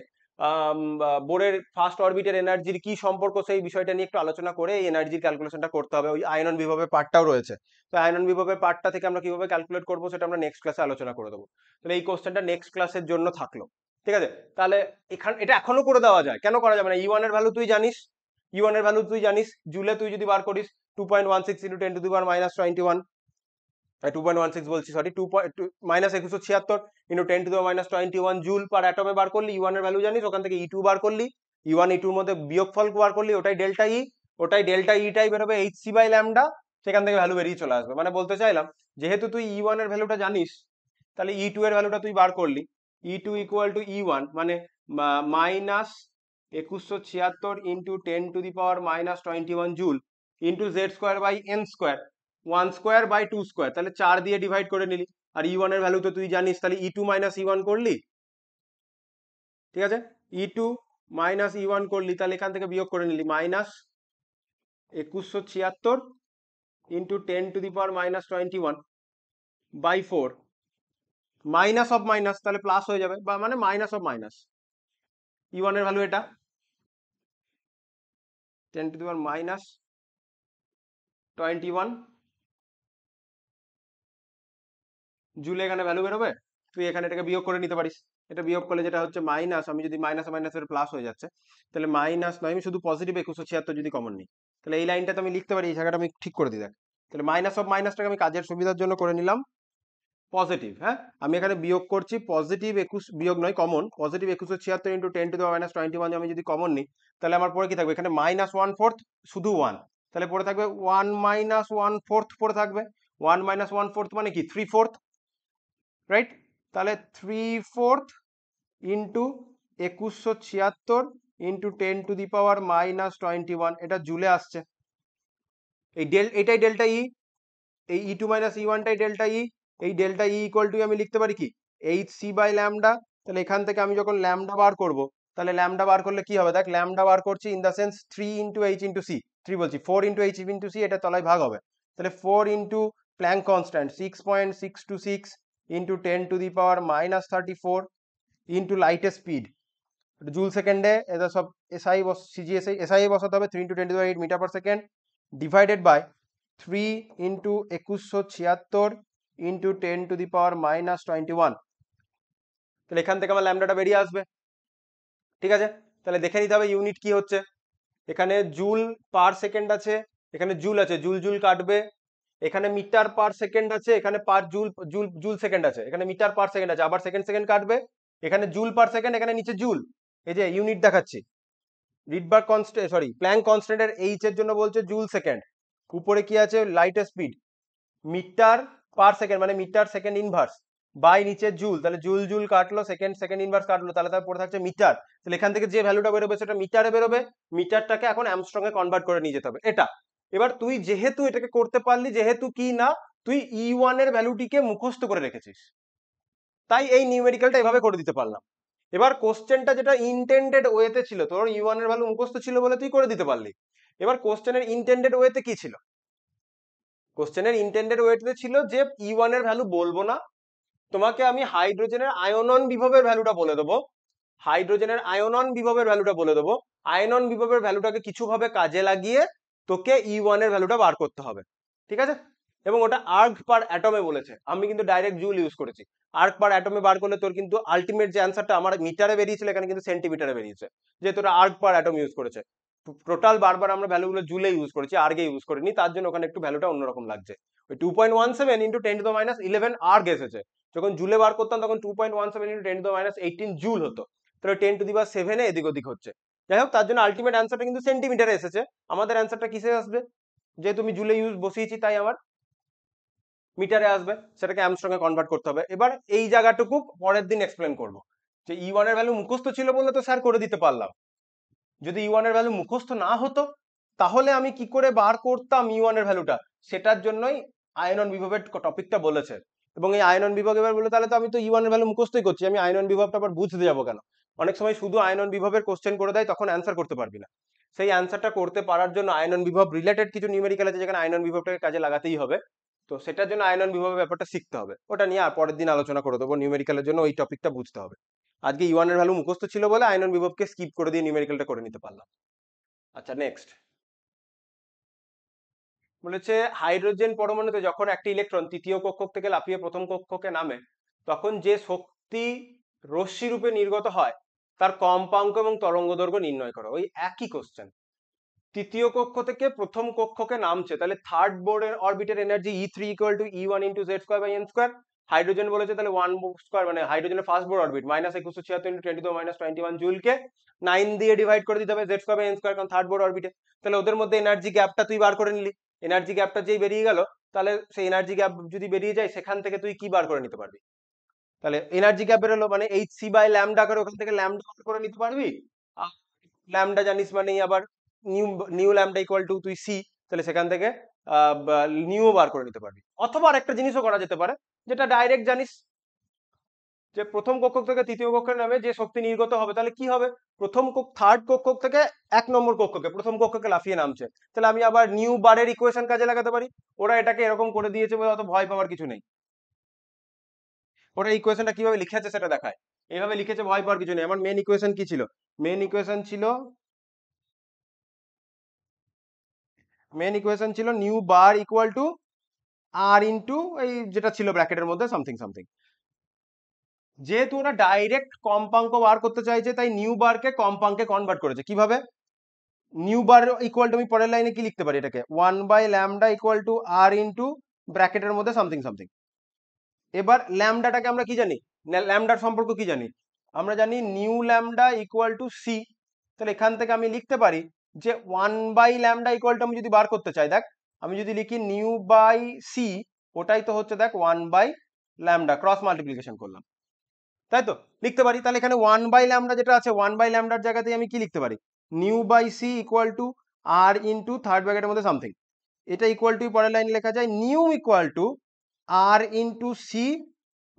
বোরের ফার্স্ট অরবিটের এনার্জির কি সম্পর্ক, সেই বিষয়টা নিয়ে একটু আলোচনা করে এই এনার্জির ক্যালকুলেশনটা করতে হবে, ওই আয়নন বিভবের পার্টটাও রয়েছে, তো আয়নন বিভবের পার্টটা থেকে আমরা কিভাবে ক্যালকুলেট করবো সেটা আমরা নেক্সট ক্লাসে আলোচনা করে দেবো, তাহলে এই কোশ্চেনটা নেক্সট ক্লাসের জন্য থাকলো, ঠিক আছে। তাহলে এটা এখনো করে দেওয়া যায়, কেন করা যাবে না, E1 এর ভ্যালু তুই জানিস, E1 এর ভ্যালু তুই জানিস, জুলে তুই যদি বার করিস 2.16 × 10⁻⁻21, 2.16 বলছি, সরি, -2176 × 10⁻⁻21 জুল পার অ্যাটমে বার করলি, E1 এর ভ্যালু জানিস, ওখান থেকে E2 বার করলি, E1 E2 এর মধ্যে বিয়োগফল বার করলি, ওটাই ডেল্টা ই, ওটাই ডেল্টা ইটাই বেরোবে hc/λ, সেখান থেকে ভ্যালু বেরিয়ে চলে আসবে, মানে বলতে চাইলাম যেহেতু তুই E1 এর ভ্যালুটা জানিস, তাহলে E2 এর ভ্যালুটা তুই বার করলি, E2 = E1 মানে -2176 × 10⁻⁻21 জুল ইন্টু z²/n², 1²/2², তাহলে 4 দিয়ে ডিভাইড করে নিলি, আর E1 এর ভ্যালু তো তুই জানিস, তাহলে E2 - E1 করলি, ঠিক আছে, E2 - E1 করলি, তাহলে এখান থেকে বিয়োগ করে নিলি, -2176 × 10⁻⁻21/4, মাইনাস অফ মাইনাস, তাহলে প্লাস হয়ে যাবে, বা মানে মাইনাস অফ মাইনাস, E1 এর ভ্যালু এটা 10⁻⁻21 জুলে এখানে ভ্যালু বেরোবে, তুই এখানে এটাকে বিয়োগ করে নিতে পারিস, এটা বিয়োগ করলে যেটা হচ্ছে মাইনাস, আমি যদি মাইনাস মাইনাসের প্লাস হয়ে যাচ্ছে, তাহলে মাইনাস নয়, আমি শুধু পজিটিভ 2176 যদি কমন নিই, তাহলে এই লাইনটা তো আমি লিখতে পারি, এই জায়গাটা আমি ঠিক করে দিই, দেখ, তাহলে মাইনাস অফ মাইনাসটাকে আমি কাজের সুবিধার জন্য করে নিলাম পজিটিভ, হ্যাঁ, আমি এখানে বিয়োগ করছি পজিটিভ 21, বিয়োগ নয় কমন, পজিটিভ 2176 × 10⁻⁻21 আমি যদি কমন নিই, তাহলে আমার পরে কি থাকবে, এখানে -1/4 শুধু 1, তাহলে পরে থাকবে 1 - 1/4 পরে থাকবে, 1 - 1/4 মানে কি 3/4, রাইট, তাহলে 3/4 ইন্টু 2176 ইন্টু 10⁻⁻21, এটা জুলে আসছে, এটাই ডেল্টা ই, এই E2 - E1 টাই ডেল্টা ই, এই ডেল্টা ই = আমি লিখতে পারি কি hc/λ, তাহলে এখান থেকে আমি যখন ল্যামডা বার করব, তাহলে ল্যামডা বার করলে কি হবে, দেখ ল্যামডা বার করছি in the sense 3 × h × c, 3 বলছি 4 × h × c, এটা তলায় ভাগ হবে, তাহলে 4 into Planck constant 6.626 into 10⁻⁻34 into লাইটের স্পিড, জুল সেকেন্ডে, এটা সব এসআই এসআই বসাতে হবে, 3 × 10⁸ metre per second divided by 3 into 2176 into 10⁻⁻21, তাহলে এখান থেকে আমার ল্যামডাটা বেরিয়ে আসবে, ঠিক আছে। তাহলে দেখে নিতে হবে ইউনিট কি হচ্ছে, এখানে জুল পার সেকেন্ড আছে, এখানে জুল আছে, জুল জুল কাটবে, এখানে মিটার পার সেকেন্ড আছে, এখানে পার জুল জুল জুল সেকেন্ড আছে, এখানে মিটার পার সেকেন্ড আছে, আবার সেকেন্ড সেকেন্ড কাটবে, এখানে জুল পার সেকেন্ড, এখানে নিচে জুল, এই যে ইউনিট দেখাচ্ছি, রিডবার্গ কনস্ট্যান্ট, সরি প্ল্যাঙ্ক কনস্ট্যান্টের এইচ এর জন্য বলছে জুল সেকেন্ড, উপরে কি আছে লাইটের স্পিড, মিটার পার সেকেন্ড মানে মিটার সেকেন্ড ইনভার্স, বাই নিচে জুল, তাহলে জুল জুল কাটলো, সেকেন্ড ইনভার্স কাটলো, তাহলে তার পরে থাকছে মিটার। তাহলে এখান থেকে যে ভ্যালুটা বেরোবে সেটা মিটারে বেরোবে, মিটারটাকে এখন অ্যামস্ট্রং এ কনভার্ট করে নিয়ে যেতে হবে এটা। এবার তুই যেহেতু এটাকে করতে পারলি, যেহেতু কি না তুই E1 এর ভ্যালুটিকে মুখস্থ করে রেখেছিস, তাই এই নিউমেরিক্যালটা এভাবে করে দিতে পারলাম। এবার কোশ্চেনটা যেটা ইনটেন্ডেড ওয়েতে ছিল, তোর E1 এর ভ্যালু মুখস্থ ছিল বলে তুই করে দিতে পারলি। এবার কোশ্চেনের ইনটেন্ডেড ওয়েতে কি ছিল? কোশ্চেনের ইনটেন্ডেড ওয়েতে ছিল যে E1 এর ভ্যালু বলবো না, তোমাকে আমি হাইড্রোজেনের আয়নন বিভবের ভ্যালুটা বলে দেবো, হাইড্রোজেনের আয়নন বিভবের ভ্যালুটা বলে দেবো, আয়নন বিভবের ভ্যালুটাকে কিছুভাবে কাজে লাগিয়ে তোকে E1 এর ভ্যালুটা বার করতে হবে, ঠিক আছে? এবং ওটা আর্গ পার অ্যাটমে বলেছে, আমি কিন্তু ডাইরেক্ট জুল ইউজ করেছি। আর্গ পার অ্যাটমে বার করলে তোর কিন্তু আলটিমেট যে অ্যান্সারটা আমার মিটারে বেরিয়েছিল এখানে কিন্তু সেন্টিমিটারে বেরিয়েছে, যেহেতু ওটা আর্গ পার অ্যাটম ইউজ করেছে। টোটাল বারবার আমরা ভ্যালুগুলো জুলে ইউজ করেছি, আর্গে ইউজ করিনি, তার জন্য ওখানে একটু ভ্যালুটা অন্যরকম লাগছে। ওই 2.17 ইন্টু 10⁻11 আর্গ এসেছে, যখন জুলে বার করতাম তখন 2.17 ইন্টু 10⁻18 জুল হতো, তাহলে 10⁻7 এ এদিক ওদিক হচ্ছে। যাই হোক, তার জন্য আলটিমেট অ্যান্সারটা কিন্তু সেন্টিমিটারে এসেছে। আমাদের অ্যান্সারটা কিসে আসবে? যেহেতু আমি জুলে ইউজ বসিয়েছি তাই আমার মিটারে আসবে, সেটাকে অ্যামস্ট্রং এ কনভার্ট করতে হবে। এবার এই জায়গাটুকু পরের দিন এক্সপ্লেন করবো, যে E1 এর ভ্যালু মুখস্থ ছিল বলে তো স্যার করে দিতে পারলাম, যদি E1 এর ভ্যালু মুখস্থ না হতো তাহলে আমি কি করে বার করতাম E1 এর ভ্যালুটা, সেটার জন্যই আয়নন বিভবের টপিকটা বলেছে। এবং এই আয়নন বিভব এবার বলে তাহলে তো আমি তো E1 এর ভ্যালু মুখস্থই করছি, আমি আয়নন বিভবটা আবার বুঝতে যাবো কেন? অনেক সময় শুধু আয়নন বিভবের কোশ্চেন করে দেয়, তখন অ্যান্সার করতে পারবি না। সেই অ্যান্সারটা করতে পারার জন্য আয়নন বিভব রিলেটেড কিছু নিউমেরিক্যাল আছে যেখানে আয়নন বিভবটাকে কাজে লাগাতেই হবে, তো সেটার জন্য আয়নন বিভবের ব্যাপারটা শিখতে হবে, ওটা নিয়ে আর পরের দিন আলোচনা করে দেবো। নিউমেরিক্যালের জন্য ওই টপিকটা বুঝতে হবে। আজকে E1 এর ভ্যালু মুখস্থ ছিল বলে আয়নন বিভবকে স্কিপ করে দিয়ে নিউমেরিক্যালটা করে নিতে পারলাম। আচ্ছা, নেক্সট বলেছে হাইড্রোজেন পরমাণুতে যখন একটি ইলেকট্রন তৃতীয় কক্ষক থেকে লাফিয়ে প্রথম কক্ষকে নামে, তখন যে শক্তি রশ্মি রূপে নির্গত হয় তার কম্পাঙ্ক এবং তরঙ্গ দৈর্ঘ্য নির্ণয় করো। ওই একই কোশ্চেন, তৃতীয় কক্ষ থেকে প্রথম কক্ষকে নামছে, তাহলে থার্ড বোর্ডের অরবিটের energy E3 equal to E1 into Z square by N square. Hydrogen বলেছে তাহলে 1 স্কোয়ার মানে হাইড্রোজেনের ফার্স্ট বোর্ড অরবিট -2176 ইন্টু 10⁻21 জুলকে 9 দিয়ে ডিভাইড করে দিতে হবে Z square by N square, কারণ থার্ড বোর্ড অরবিটে। তাহলে ওদের মধ্যে এনার্জি গ্যাপটা তুই বার করে নিলি, এনার্জি গ্যাপটা যেই বেরিয়ে গেল, তাহলে সেই এনার্জি গ্যাপ যদি বেরিয়ে যায় সেখান থেকে তুই কি বার করে নিতে পারবি? তাহলে এনার্জি গ্যাপ বেরোলো মানে hc বাই ল্যামডা করে ওখান থেকে ল্যামডা করে নিতে পারবি। ল্যামডা জানিস মানে আবার new new lambda equal two তুই সি, তাহলে সেখান থেকে নিউ বার করে নিতে পারবি। অথবা আরেকটা জিনিসও করা যেতে পারে, যেটা ডাইরেক্ট জানিস, যে প্রথম কক্ষক থেকে তৃতীয় কক্ষের নামে যে শক্তি নির্গত হবে, তাহলে কি হবে? থার্ড কক্ষক থেকে 1 নম্বর কক্ষকে, প্রথম কক্ষকে লাফিয়ে নামছে, তাহলে আমি আবার নিউ বারের ইকুয়েশন কাজে লাগাতে পারি। ওরা এটাকে এরকম করে দিয়েছে বলে অত ভয় পাওয়ার কিছু নেই। ওরা ইকুয়েশনটা কিভাবে লিখেছে সেটা দেখায়, এইভাবে লিখেছে, ভয় পাওয়ার কিছু নেই। আমার মেন ইকুয়েশন কি ছিল? মেন ইকুয়েশন ছিল nu bar equal to R into এই যেটা ছিল ব্র্যাকেটের মধ্যে সামথিং সামথিং। যেহেতু ওরা ডাইরেক্ট কম্পাঙ্ক বার করতে চাইছে, তাই নিউ বারকে কম্পাঙ্কে কনভার্ট করেছে। কিভাবে? নিউ বার ইকুয়াল টু, আমি পরের লাইনে কি লিখতে পারি এটাকে, 1/λ ইকুয়াল টু আর ইন্টু ব্র্যাকেটের মধ্যে সামথিং সামথিং। এবার ল্যামডাটাকে আমরা কি জানি, ল্যামডার সম্পর্ক কি জানি? আমরা জানি nu lambda equal to C. তাহলে এখান থেকে আমি লিখতে পারি যে 1/λ ইকুয়াল টু, আমি যদি বার করতে চাই, দেখ আমি যদি লিখি নিউ বাই সি, ওটাই তো হচ্ছে দেখ 1/λ, ক্রস মাল্টিপ্লিকেশন করলাম, তাই তো লিখতে পারি। তাহলে এখানে 1/λ যেটা আছে, 1/λ জায়গাতে আমি কি লিখতে পারি, nu by C equal to R into third ব্র্যাকেটের মধ্যে সামথিং, এটা ইকুয়াল টু পরের লাইনে লেখা যায় nu equal to R into C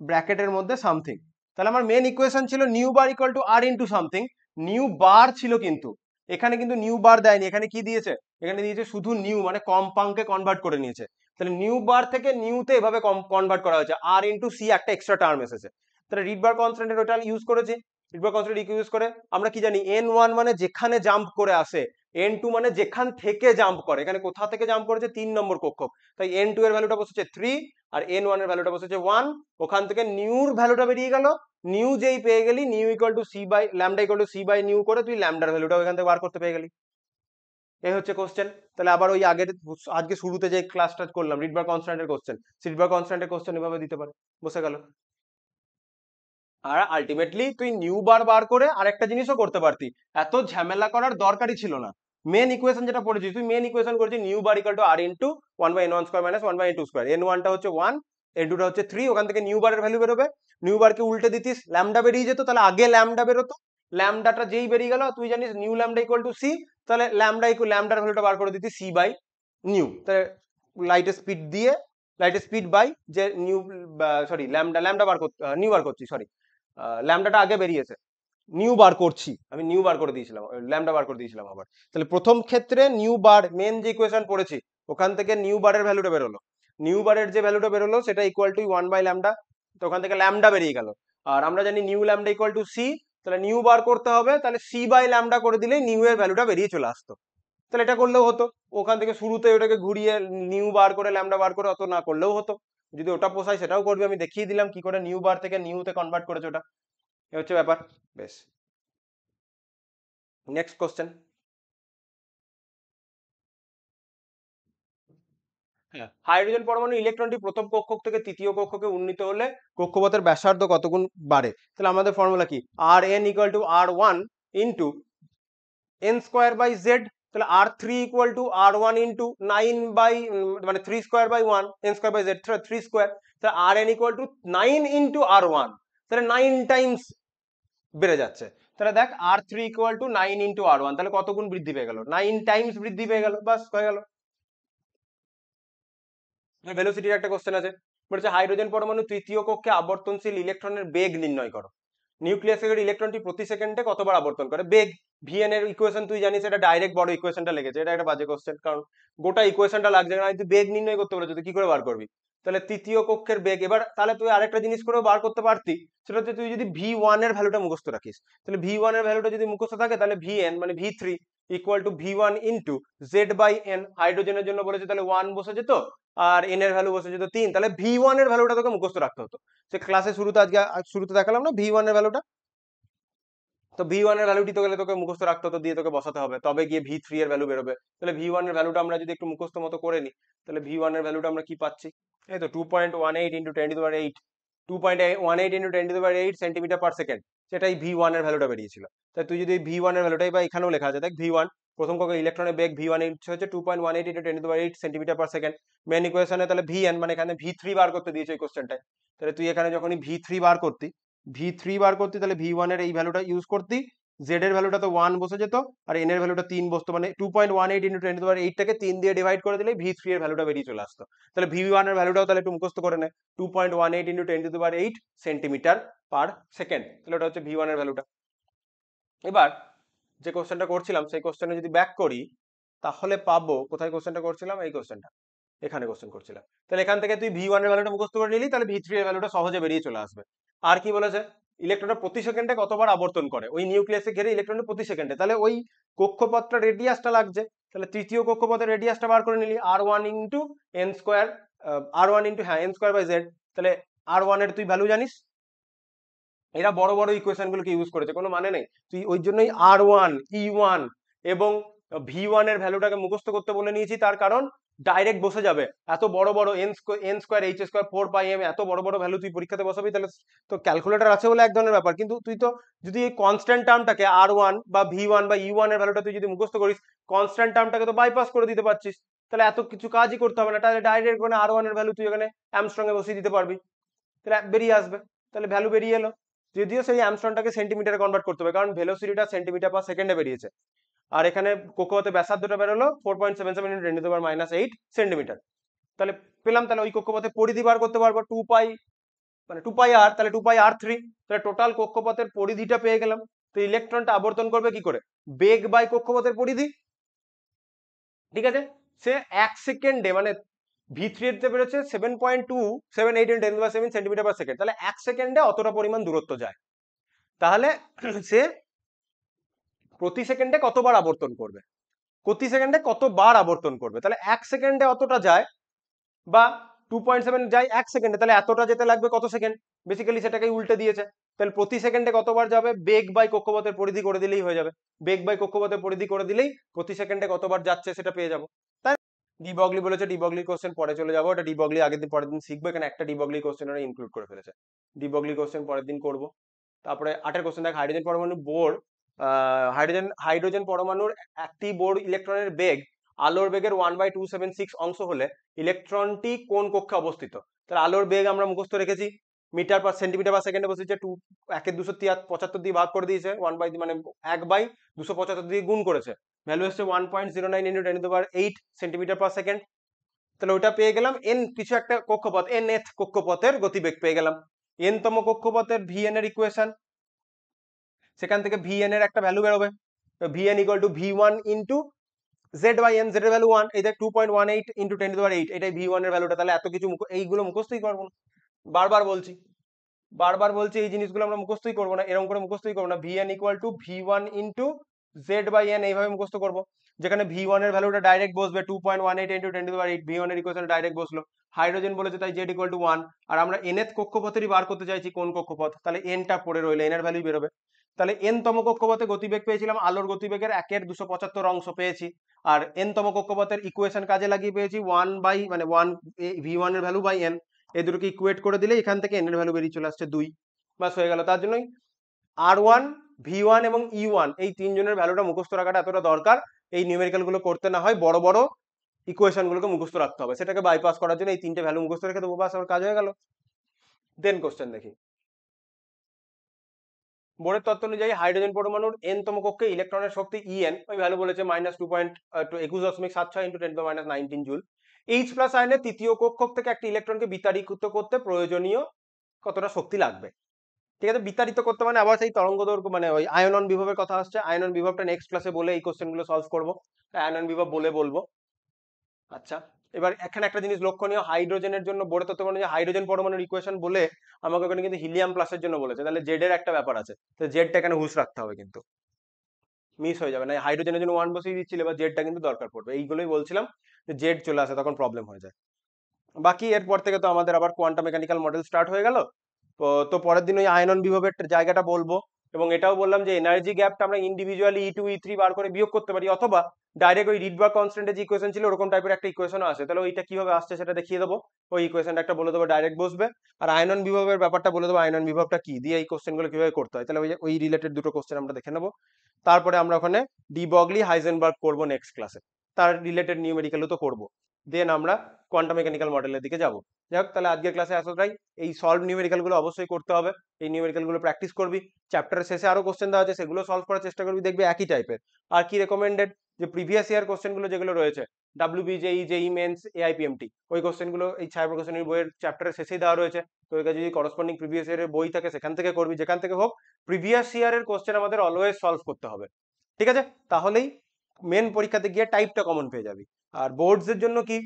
ব্র্যাকেটের মধ্যে সামথিং। তাহলে আমার মেন ইকুয়েশন ছিল nu bar equal to R into something, nu bar ছিল, কিন্তু এখানে কিন্তু নিউ বার দেয়নি, এখানে কি দিয়েছে, এখানে দিয়েছে শুধু নিউ, মানে কম্পাঙ্কে কনভার্ট করে নিয়েছে। তাহলে নিউ বার থেকে নিউতে এভাবে কনভার্ট করা হয়েছে, আর ইন্টু সি একটা এক্সট্রা টার্ম এসেছে। তাহলে রিড বার কনস্ট্যান্টের ওটা ইউজ করেছি, রিড বার কনস্ট্যান্ট ইউজ করে আমরা কি জানি, n1 মানে যেখানে জাম্প করে আসে, n2 মানে যেখান থেকে জাম্প করে, এখানে কোথা থেকে জাম্প করেছে 3 নম্বর কক্ষক, তাই n2 এর ভ্যালুটা বসেছে 3 আর n1 এর ভ্যালুটা বসেছে 1। ওখান থেকে নিউর ভ্যালুটা বেরিয়ে গেল, নিউ যেই পেয়ে গেলি, nu equal to C by lambda equal to C by nu করে তুই ল্যামডার ভ্যালুটা ওখান থেকে বার করতে পেয়ে গেলি। এই হচ্ছে কোশ্চেন। তাহলে আবার ওই আগের আজকে শুরুতে যে ক্লাসটা করলাম রিড বার কনস্ট্যান্টের কোশ্চেন, রিড বার কনস্ট্যান্টের কোশ্চেন এভাবে দিতে পারে, বসে গেল। আর আলটিমেটলি তুই নিউ বার বার করে আরেকটা জিনিসও করতে পারতি, এত ঝামেলা করার দরকারই ছিল না। মেন ইকুয়েশন যেটা পড়েছিস তুই, মেন ইকুয়েশন করেছিস nu bar equal to R into 1/n1 square minus 1/n2 square, n1টা হচ্ছে 1, n2 টা হচ্ছে 3, ওখান থেকে নিউ বারের ভ্যালু বেরোবে, নিউ বারকে উল্টে দিতিস ল্যামডা বেরিয়ে যেত, তাহলে আগে ল্যামডা বেরোতো, ল্যামডাটা যেই বেরিয়ে গেল তুই জানিস nu lambda equal to C, তাহলে ল্যামডার ভ্যালুটা বার করে দিতি সি বাই নিউ, তাহলে লাইটের স্পিড দিয়ে লাইটের স্পিড বাই যে নিউ, সরি ল্যামডা বার করতে, নিউ বার করছি, সরি ল্যামডাটা আগে বেরিয়েছে, নিউ বার করছি, আমি নিউ বার করে দিয়েছিলাম, ল্যামডা বার করে দিয়েছিলাম আবার। তাহলে প্রথম ক্ষেত্রে নিউ বার মেন যে ইকুয়েশন পড়েছি ওখান থেকে নিউ বারের ভ্যালুটা বেরোলো, নিউ বারের যে ভ্যালুটা বেরোলো সেটা ইকুয়াল টু 1/λ, তো ওখান থেকে ল্যামডা বেরিয়ে গেল, আর আমরা জানি nu lambda equal to C, তাহলে নিউ বার করতে হবে, তাহলে সি বাই ল্যামডা করে দিলেই নিউ এর ভ্যালুটা বেরিয়ে চলে আসতো। তাহলে এটা করলেও হতো, ওখান থেকে শুরুতে ওটাকে ঘুরিয়ে নিউ বার করে ল্যামডা বার করে অত না করলেও হতো, যদি ওটা পোষায় সেটাও করবে, আমি দেখিয়ে দিলাম কি করে নিউ বার থেকে নিউতে কনভার্ট করেছে ওটা, এ হচ্ছে ব্যাপার। বেশ, নেক্সট কোশ্চেন। হ্যাঁ, হাইড্রোজেন পরমাণু ইলেকট্রনটি প্রথম কক্ষক থেকে তৃতীয় কক্ষকে উন্নীত হলে কক্ষপথের ব্যাসার্ধ কতগুণ বাড়ে? তাহলে আমাদের ফর্মুলা কি, r n equal to r one into n square by Z, তাহলে r three equal to r one into 9 by, মানে 3 square by 1, n square by Z 3 square, তাহলে r n equal to 9 into r one, তাহলে 9 times বেড়ে যাচ্ছে, তাহলে দেখ r three equal to 9 into r one, তাহলে কত গুণ বৃদ্ধি পেয়ে গেল, 9 টাইমস বৃদ্ধি পেয়ে গেল, বাস হয়ে গেল। ভেলোসিটির একটা কোশ্চেন আছে, বলছে হাইড্রোজেন পরমাণু তৃতীয় কক্ষে আবর্তনশীল ইলেকট্রনের বেগ নির্ণয় করো। নিউক্লিয়াসের ইলেকট্রনটি প্রতি সেকেন্ডে কতবার আবর্তন করে? বেগ, ভিএন এর ইকুয়েশন তুই জানিস, এটা ডাইরেক্ট বড় ইকুয়েশনটা লেগেছে, এটা একটা বাজে কোশ্চেন, কারণ গোটা ইকুয়েশনটা লাগছে না, তুই বেগ নির্ণয় করতে বলেছে, তুই কি করে বার করবি? তাহলে তৃতীয় কক্ষের বেগ, এবার তাহলে তুই আরেকটা জিনিস করেও বার করতে পারতি, সেটা হচ্ছে তুই যদি ভি1 এর ভ্যালুটা মুখস্থ রাখিস, তাহলে ভি1 এর ভ্যালুটা যদি মুখস্থ থাকে তাহলে ভিএন মানে v equal to v into Z by n, হাইড্রোজেনের জন্য বলেছে তাহলে 1 বসে যেত, আর এন এর ভ্যালু বসে যেত 3, তাহলে ভি1 এর ভ্যালুটা তোকে মুখস্থ রাখতে হতো, সে ক্লাসে শুরুতে আজকে শুরুতে দেখালাম না ভি1 এর ভ্যালুটা, তো ভি1 এর ভ্যালুটি তো গেলে তোকে মুখস্থ রাখতে হতো, দিয়ে তোকে বসাতে হবে, তবে গিয়ে ভি3 এর ভ্যালু বেরোবে। তাহলে ভি1 এর ভ্যালুটা আমরা যদি একটু মুখস্থ মতো করে নিই, তাহলে ভি1 এর ভ্যালুটা আমরা কি পাচ্ছি, এই তো 2.18 into 10⁸, 2.18 into 10⁸ centimetre per second, সেটাই ভি1 এর ভ্যালুটা বেরিয়েছিল। তাই তুই যদি ভি1 এর ভ্যালুটাই, বা এখানেও লেখা আছে দেখ ভি1, প্রথম কক্ষে ইলেকট্রনের বেগ ভি1 হচ্ছে 2.18 into 10⁸ centimetre per second, main ইকুয়েশনে তাহলে ভিএন মানে এখানে ভি3 বার করতে দিয়েছে এই কোশ্চেনটায়, তাহলে তুই এখানে যখনই ভি থ্রি বার করতি তাহলে ভি1 এর এই ভ্যালুটা ইউজ করতি, জেড এর ভ্যালুটা তো 1 বসে যেত, আর এন এর ভ্যালুটা 3 বসতো, মানে 2.18 ইন্টু 10⁸ টাকে 3 দিয়ে ডিভাইড করে দিলেই ভি3 এর ভ্যালুটা বেরিয়ে চলে আসতো। তাহলে ভি1 এর ভ্যালুটাও তাহলে একটু মুখস্থ করে নে, 2.18 ইন্টু 10⁸ সেন্টিমিটার পার সেকেন্ড, তাহলে ওটা হচ্ছে ভি1 এর ভ্যালুটা। এবার যে কোশ্চেনটা করছিলাম সেই কোশ্চেনে যদি ব্যাক করি তাহলে পাবো, কোথায় কোশ্চেনটা করছিলাম, এই কোশ্চেনটা, এখানে কোশ্চেন করছিলাম, তাহলে এখান থেকে তুই ভি1 এর ভ্যালুটা মুখস্থ করে নিলি, তাহলে ভি3 এর ভ্যালুটা সহজে বেরিয়ে চলে আসবে। আর কি বলেছে, ইলেকট্রনটা প্রতি সেকেন্ডে কতবার আবর্তন করে, ওই নিউক্লিয়াসে ঘিরে ইলেকট্রনটা প্রতি সেকেন্ডে, তাহলে ওই কক্ষপথটা রেডিয়াসটা লাগছে, তাহলে তৃতীয় কক্ষপথের রেডিয়াসটা বার করে নিলি, আর ওয়ান ইন্টু এন স্কোয়ার, আর ওয়ান ইন্টু হ্যাঁ এন স্কোয়ার বাই জেড, তাহলে আর ওয়ান এর তুই ভ্যালু জানিস, এরা বড় বড় ইকুয়েশন গুলোকে ইউজ করেছে, কোনো মানে নেই, তুই ওই জন্যই আর ওয়ান ই1 এবং ভি1 এর ভ্যালুটাকে মুখস্থ করতে বলে নিয়েছি, তার কারণ ডাইরেক্ট বসে যাবে, এত বড় বড় এন স্কোয়ার এইচ স্কোয়ার 4 পাই এম, এত বড় বড় ভ্যালু তুই পরীক্ষাতে বসাবি, তাহলে তো ক্যালকুলেটর আছে বলে এক ধরনের ব্যাপার, কিন্তু তুই তো যদি এই কনস্ট্যান্ট টার্মটাকে আর1 বা ভি1 বা ই1 এর ভ্যালুটা তুই যদি মুখস্থ করিস, কনস্ট্যান্ট টার্মটাকে তো বাইপাস করে দিতে পারছিস, তাহলে এত কিছু কাজই করতে হবে না, তাহলে ডাইরেক্ট মানে আর1 এর ভ্যালু তুই এখানে অ্যামস্ট্রং এ বসিয়ে দিতে পারবি, তাহলে বেরিয়ে আসবে, তাহলে ভ্যালু বেরিয়ে এলো। যদিও সেই অ্যামস্ট্রনটাকে সেন্টিমিটারে কনভার্ট করতে হবে, কারণ ভেলোসিটিটা সেন্টিমিটার পার সেকেন্ডে বেরিয়েছে, আর এখানে কক্ষপথে ব্যাসার্ধটা বেরোলো 4.77 ইন্টু 10⁻⁻8 সেন্টিমিটার, তাহলে পেলাম, তাহলে ওই কক্ষপথে পরিধি বার করতে পারবো 2 পাই, মানে 2 পাই আর, তাহলে 2 পাই আর3, তাহলে টোটাল কক্ষপথের পরিধিটা পেয়ে গেলাম। তো ইলেকট্রনটা আবর্তন করবে কি করে, বেগ বাই কক্ষপথের পরিধি, ঠিক আছে, সে 1 সেকেন্ডে মানে ভি3 এর বেরোচ্ছে 7.278 ইন্টু 10⁻7 সেন্টিমিটার পার সেকেন্ড, তাহলে 1 সেকেন্ডে অতটা পরিমাণ দূরত্ব যায়, তাহলে সে প্রতি সেকেন্ডে কতবার আবর্তন করবে, প্রতি সেকেন্ডে কতবার আবর্তন করবে, তাহলে 1 সেকেন্ডে অতটা যায়, বা 2.7 যায় 1 সেকেন্ডে, তাহলে এতটা যেতে লাগবে কত সেকেন্ড, বেসিক্যালি সেটাকেই উল্টে দিয়েছে, তাহলে প্রতি সেকেন্ডে কতবার যাবে, বেগ বাই কক্ষপথের পরিধি করে দিলেই হয়ে যাবে, বেগ বাই কক্ষপথের পরিধি করে দিলেই প্রতি সেকেন্ডে কতবার যাচ্ছে সেটা পেয়ে যাবো। তাই ডিবগলি বলেছে, ডিবগলি কোশ্চেন পরে চলে যাবো, এটা ডিবগলি আগের দিন পরের দিন শিখবো, এখানে একটা ডিবগলি কোশ্চেন ওরা ইনক্লুড করে ফেলেছে, ডিবগলি কোশ্চেন পরের দিন করবো। তারপরে 8 কোশ্চেন দেখ, হাইড্রোজেন পরমাণু বোর, হাইড্রোজেন পরমাণুর একটি বোর ইলেকট্রনের বেগ আলোর বেগের 1/276 অংশ হলে ইলেকট্রনটি কোন কক্ষে অবস্থিত, তাহলে আলোর বেগ আমরা মুখস্থ রেখেছি, মিটার পার সেন্টিমিটার পার সেকেন্ডে বসেছে, 1/275 দিয়ে ভাগ করে দিয়েছে, 1/, মানে 1/275 দিয়ে গুণ করেছে, ভ্যালু এসছে 1.09 ইন্টু 10⁸ সেন্টিমিটার পার সেকেন্ড। তাহলে ওটা পেয়ে গেলাম এন কিছু একটা কক্ষপথ, nth কক্ষপথের গতিবেগ পেয়ে গেলাম, তম কক্ষপথের vn এর ইকুয়েশন, সেখান থেকে vn এর একটা ভ্যালু বেরোবে, vn equal to v1 into z/n, z এর ভ্যালু 1, এই দেখ 2.18 ইন্টু 10⁸, এটাই v1 এর ভ্যালুটা। তাহলে এত কিছু এইগুলো মুখস্থই করবো না, বারবার বলছি এই জিনিসগুলো আমরা মুখস্থই করবো না, এরকম করে মুখস্থই করবো না। vn equal to v1 into z/n এইভাবে মুখস্থ করবো, যেখানে v1 এর ভ্যালুটা ডাইরেক্ট বসবে 2.18 ইন্টু 10⁸, v1 এর ইকুয়েশন ডাইরেক্ট বসলো, হাইড্রোজেন বলেছে তাই z ইকুয়াল টু 1, আর আমরা nth কক্ষপথেরই বার করতে চাইছি কোন কক্ষপথ, তাহলে nটা পড়ে রইলো, n এর ভ্যালু বেরোবে। তাহলে n তম কক্ষপথে গতিবেগ পেয়েছিলাম আলোর গতিবেগের 1/275 অংশ পেয়েছি, আর n তম কক্ষপথের ইকুয়েশন কাজে লাগিয়ে পেয়েছি 1 মানে 1 v1 এর ভ্যালু বাই n, এই দুটোকে ইকুয়েট করে দিলে এখান থেকে n এর ভ্যালু বেরিয়ে চলে আসছে 2, বাস হয়ে গেল। তার জন্যই R1, V1 এবং E1 এই তিনজনের ভ্যালুটা মুখস্থ রাখাটা এতটা দরকার, এই নিউমেরিক্যাল গুলো করতে না হয় বড় বড় ইকুয়েশন গুলোকে মুখস্থ রাখতে হবে, সেটাকে বাইপাস করার জন্য এই তিনটে ভ্যালু মুখস্থ রেখে দেবো, বাস আমার কাজ হয়ে গেল। দেন কোশ্চেন দেখি, বোরের তত্ত্ব অনুযায়ী হাইড্রোজেন পরমাণুর n তম কক্ষে ইলেকট্রনের শক্তি En, ওই ভ্যালু বলেছে -2.21.76 ইন্টু 10⁻19 জুল। H প্লাস আয়নের তৃতীয় কক্ষক থেকে একটা ইলেকট্রনকে বিতাড়িত করতে প্রয়োজনীয় কতটা শক্তি লাগবে। ঠিক আছে, বিতাড়িত করতে মানে আবার সেই তরঙ্গ দৈর্ঘ্য, মানে ওই আয়নন বিভবের কথা আসছে, আয়নন বিভবটা নেক্সট ক্লাসে বলে এই কোশ্চেন গুলো সলভ করবো, আয়নন বিভব বলবো। আচ্ছা, এবার এখানে একটা জিনিস লক্ষণীয়, হাইড্রোজেনের জন্য বোরের তত্ত্ব অনুযায়ী হাইড্রোজেন পরমাণুর ইকুয়েশন বলে আমাকে ওখানে কিন্তু হিলিয়াম প্লাসের জন্য বলেছে, তাহলে জেড এর একটা ব্যাপার আছে, তো জেডটা এখানে হুশ রাখতে হবে, কিন্তু মিস হয়ে যাবে না, হাইড্রোজেনের জন্য 1 বসিয়ে দিচ্ছিল, এবার জেডটা কিন্তু দরকার পড়বে, এইগুলোই বলছিলাম যে জেড চলে আসে তখন প্রবলেম হয়ে যায়। বাকি এরপর থেকে তো আমাদের আবার কোয়ান্টাম মেকানিক্যাল মডেল স্টার্ট হয়ে গেল, তো পরের দিন ওই আয়নন বিভবের জায়গাটা বলবো, এবং এটাও বললাম যে এনার্জি গ্যাপটা আমরা ইন্ডিভিজুয়ালি E2 E3 বার করে বিয়োগ করতে পারি, অথবা ডাইরেক্ট ওই রিডবার্গ কনস্ট্যান্টের যে ইকুয়েশন ছিল ওরকম টাইপের একটা ইকুয়েশনও আসে, তাহলে ওইটা কিভাবে আসছে সেটা দেখিয়ে দেবো, ওই ইকুয়েশনটা একটা বলে দেবো ডাইরেক্ট বসবে, আর আয়নন বিভবের ব্যাপারটা বলে দেবো, আয়নন বিভবটা কি দিয়ে এই কোশ্চেনগুলো কিভাবে করতে হয়, তাহলে ওই রিলেটেড দুটো কোশ্চেন আমরা দেখে নেবো। তারপরে আমরা ওখানে ডি বগলি হাইজেনবার্গ করবো নেক্সট ক্লাসে, তার রিলেটেড নিউমেরিক্যালও তো করবো, দেন আমরা কোয়ান্টাম মেকানিক্যাল মডেলের দিকে যাবো। যাই হোক, তাহলে আজকের ক্লাসে এতটাই, এই সলভ নিউমেরিক্যাল গুলো অবশ্যই করতে হবে, এই নিউমেরিক্যাল গুলো প্র্যাকটিস করবি, চ্যাপ্টারের শেষে আরো কোশ্চেন দেওয়া আছে সেগুলো সলভ করার চেষ্টা করবি, দেখবি একই টাইপের। আর কি রেকমেন্ডেড, যে প্রিভিয়াস ইয়ার কোশ্চেন গুলো যেগুলো রয়েছে WBJEE, JEE মেন্স, AIPMT, ওই কোশ্চেন গুলো এই ছায়া প্রকাশনীর বইয়ের চ্যাপ্টারের শেষেই দেওয়া রয়েছে, তো ওই কাছে যদি করসপন্ডিং প্রিভিয়াস ইয়ারের বই থাকে সেখান থেকে করবি, যেখান থেকে হোক, প্রিভিয়াস ইয়ারের কোশ্চেন আমাদের অলওয়েজ সলভ করতে হবে, ঠিক আছে, তাহলেই মেন পরীক্ষাতে গিয়ে টাইপটা কমন পেয়ে যাবি। আর বোর্ডস এর জন্য কি,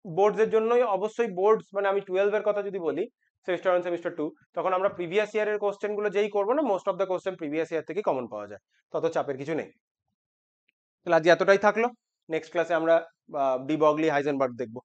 বোর্ডস এর জন্যই অবশ্যই বোর্ডস, মানে আমি 12 এর কথা যদি বলি, সেমিস্টার 1 সেমিস্টার 2, তখন আমরা প্রিভিয়াস ইয়ারের কোশ্চেন গুলো যেই করবো না, most of the question previous year থেকে কমন পাওয়া যায়, তত চাপের কিছু নেই। তাহলে আজ এতটাই থাকলো, নেক্সট ক্লাসে আমরা ডি বগলি হাইজেনবার্গ দেখবো।